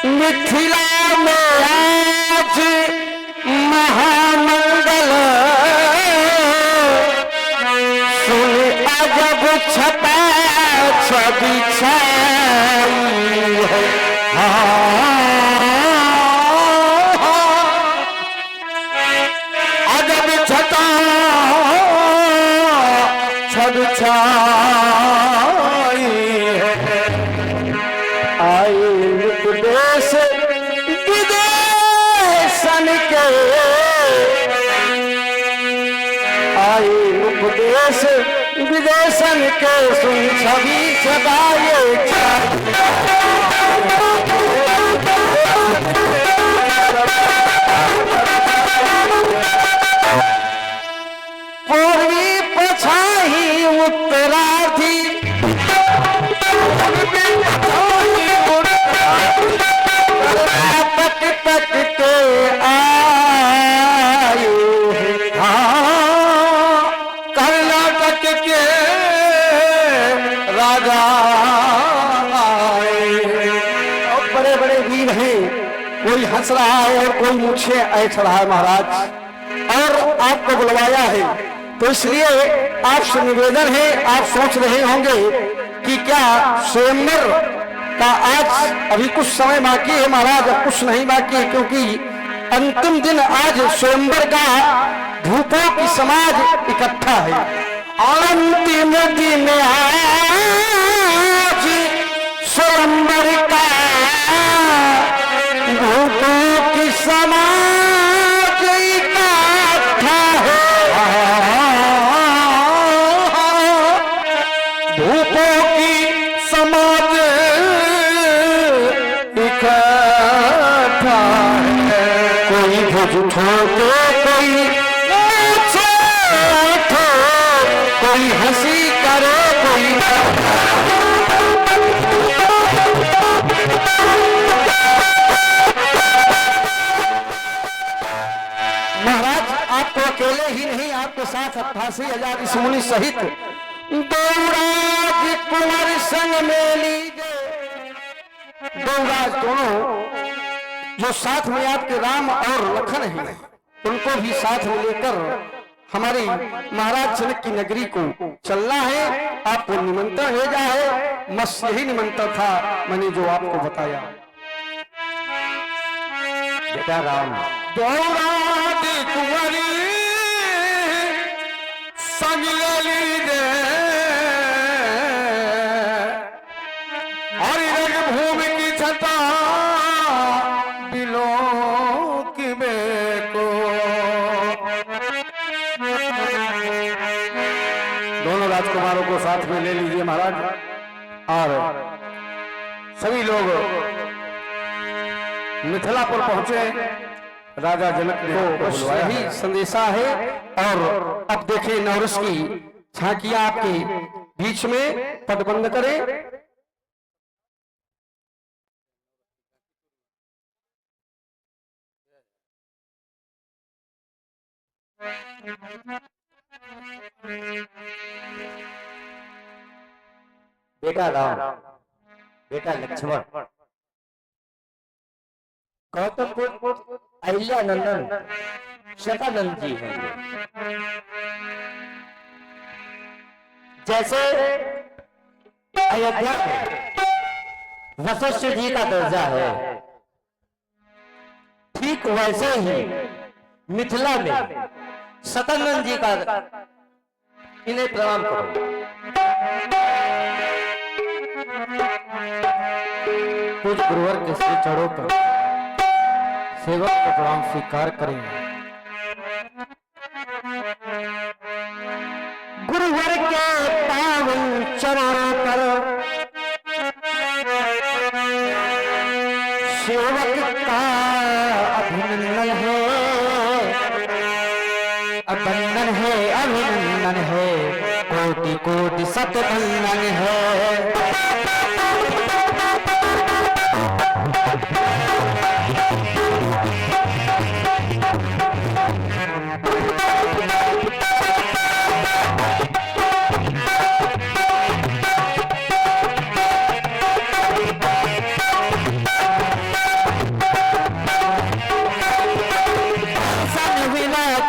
मिथिला में आज महामंगल सुन अजब छपा छवि छाई है। अजब छटा छवि छाई है। आई देश विदेशन के आई उपदेश विदेशन के सुन छवि छबाए पूर्वी पछाही उत्तरार्थी तक तक के आए कर्नाटक के राजा आए और बड़े बड़े वीर हैं। कोई हंस रहा है और कोई मुझे ऐठ रहा है महाराज, और आपको बुलवाया है तो इसलिए आपसे निवेदन है। आप सोच रहे होंगे कि क्या स्वयंवर का आज अभी कुछ समय बाकी है महाराज, अब कुछ नहीं बाकी है, क्योंकि अंतिम दिन आज स्वयंवर का भूपों की समाज इकट्ठा है। अंतिम दिन आज स्वयंवर का भूपों की समाज इकट्ठा है। भूपों की समाज इकट्ठा है। कोई भुज ठोके कोई कोई हंसी करे कोई महाराज आपको अकेले ही नहीं, आपके साथ 88,000 ऋषि सहित दौराज कुंवर संग में लीजिए। दौराज दोनों जो साथ में आपके राम और लखन हैं, उनको भी साथ में लेकर हमारी महाराज जनक की नगरी को चलना है। आपको निमंत्रण भेजा है, बस यही निमंत्रण था मैंने जो आपको बताया। बेटा राम दौराज कुंवरी संग लीजिए हरि रंग भूमि की छटा बिलो की बेको। दोनों राजकुमारों को साथ में ले लीजिए महाराज, और सभी लोग मिथिलापुर पहुंचे। राजा जनक ने बस यही संदेशा है। और अब देखिए नवरस की झांकियां आपके बीच में पटबंद करें। बेटा राम, बेटा लक्ष्मण, गौतम पुत्र अहिल्या नंदन शतानंद जी होंगे। जैसे अयोध्या में वशिष्ठ जी का दर्जा है, ठीक वैसे ही मिथिला में शतानंद जी का इन्हें प्रणाम करो। कुछ गुरुवर के श्री चढ़ो पर सेवक का प्रणाम स्वीकार करेंगे। गुरुवर के पावन चरणों पर अभिनंदन है, कोटि कोटि सतवंदन है।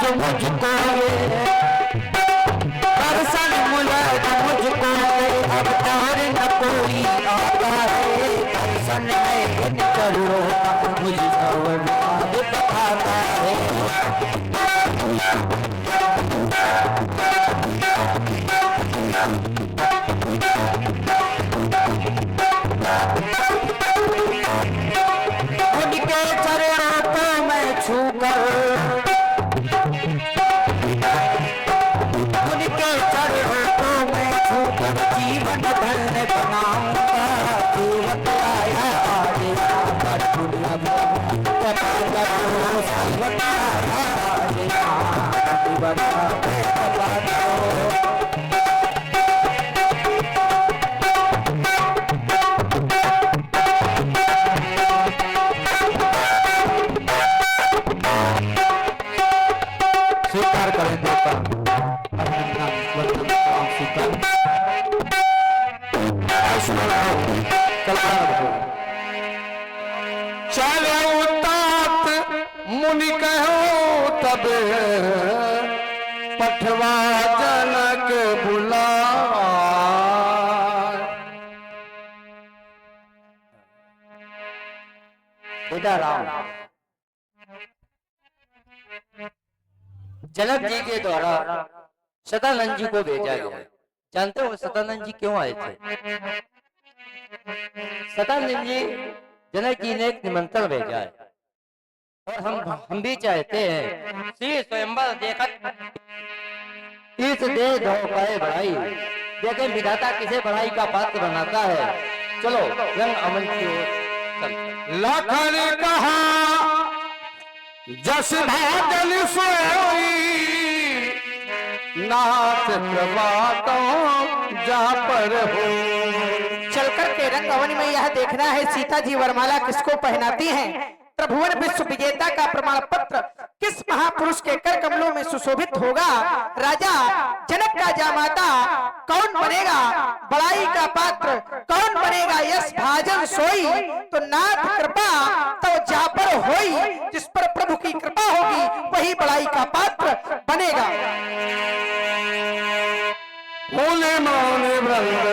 मुझको दर्शन मुलाद मुझको अब और न कोई आता है, दर्शन में करो मुझको आता है। उनके चरणों को मैं छूकर, उनके चरणों को मैं छूकर जीवन धन्य बनाऊंगा। जीवन आया आज आकर दुर्लभ जीवन आया आज जीवन स्वीकार करें देवता चलो तात मुनि कहो तब पठवा जनक बुला। बेटा राम, जनक जी के द्वारा सदानंद जी को भेजा गया। जानते हो सदानंद जी क्यों आए थे? सदानंद जी जनक जी ने एक निमंत्रण भेजा है और हम भी चाहते हैं श्री स्वयंवर देखत इस दे धो पाए बढ़ाई, देखे विधाता किसे बढ़ाई का पात्र बनाता है। चलो रंग अमन की ओर चलते। लखन कहा जस भागल सोई, नाथ प्रभात जा पर हो। चलकर के रंग अवन में यह देखना है सीता जी वरमाला किसको पहनाती हैं। त्रिभुवन विश्व विजेता का प्रमाण पत्र किस महापुरुष के कर कमलों में सुशोभित होगा। राजा जनक का जामाता कौन बनेगा, बड़ाई का पात्र कौन बनेगा। यश भाजन सोई तो नाथ कृपा तो जा पर होई, जिस पर प्रभु की कृपा होगी वही बड़ाई का पात्र बनेगा। फूले मौन वृंद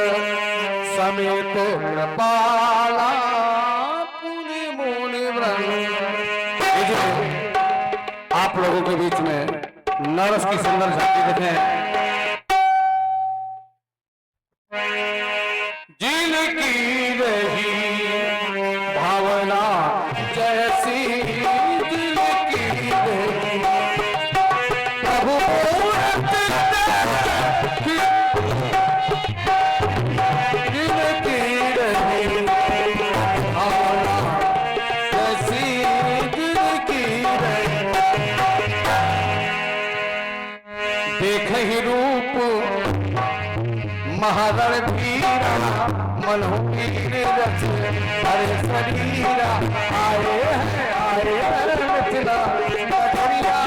समेत कृपाला, फूले मौन वृंद। आप लोगों के बीच में नरस की सुंदर झांकी देखें। जिनकी रही भावना जैसी, जिनकी रही प्रभु देख रूप महारण धीरा, मनोवीर रच हरे शरीरा। आए हैं मिथिला नगरिया,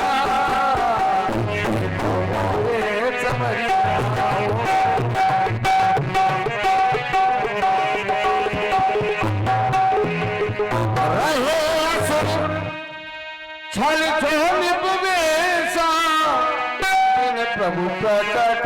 रहे छल छो निपवेशा, प्रभु प्रकट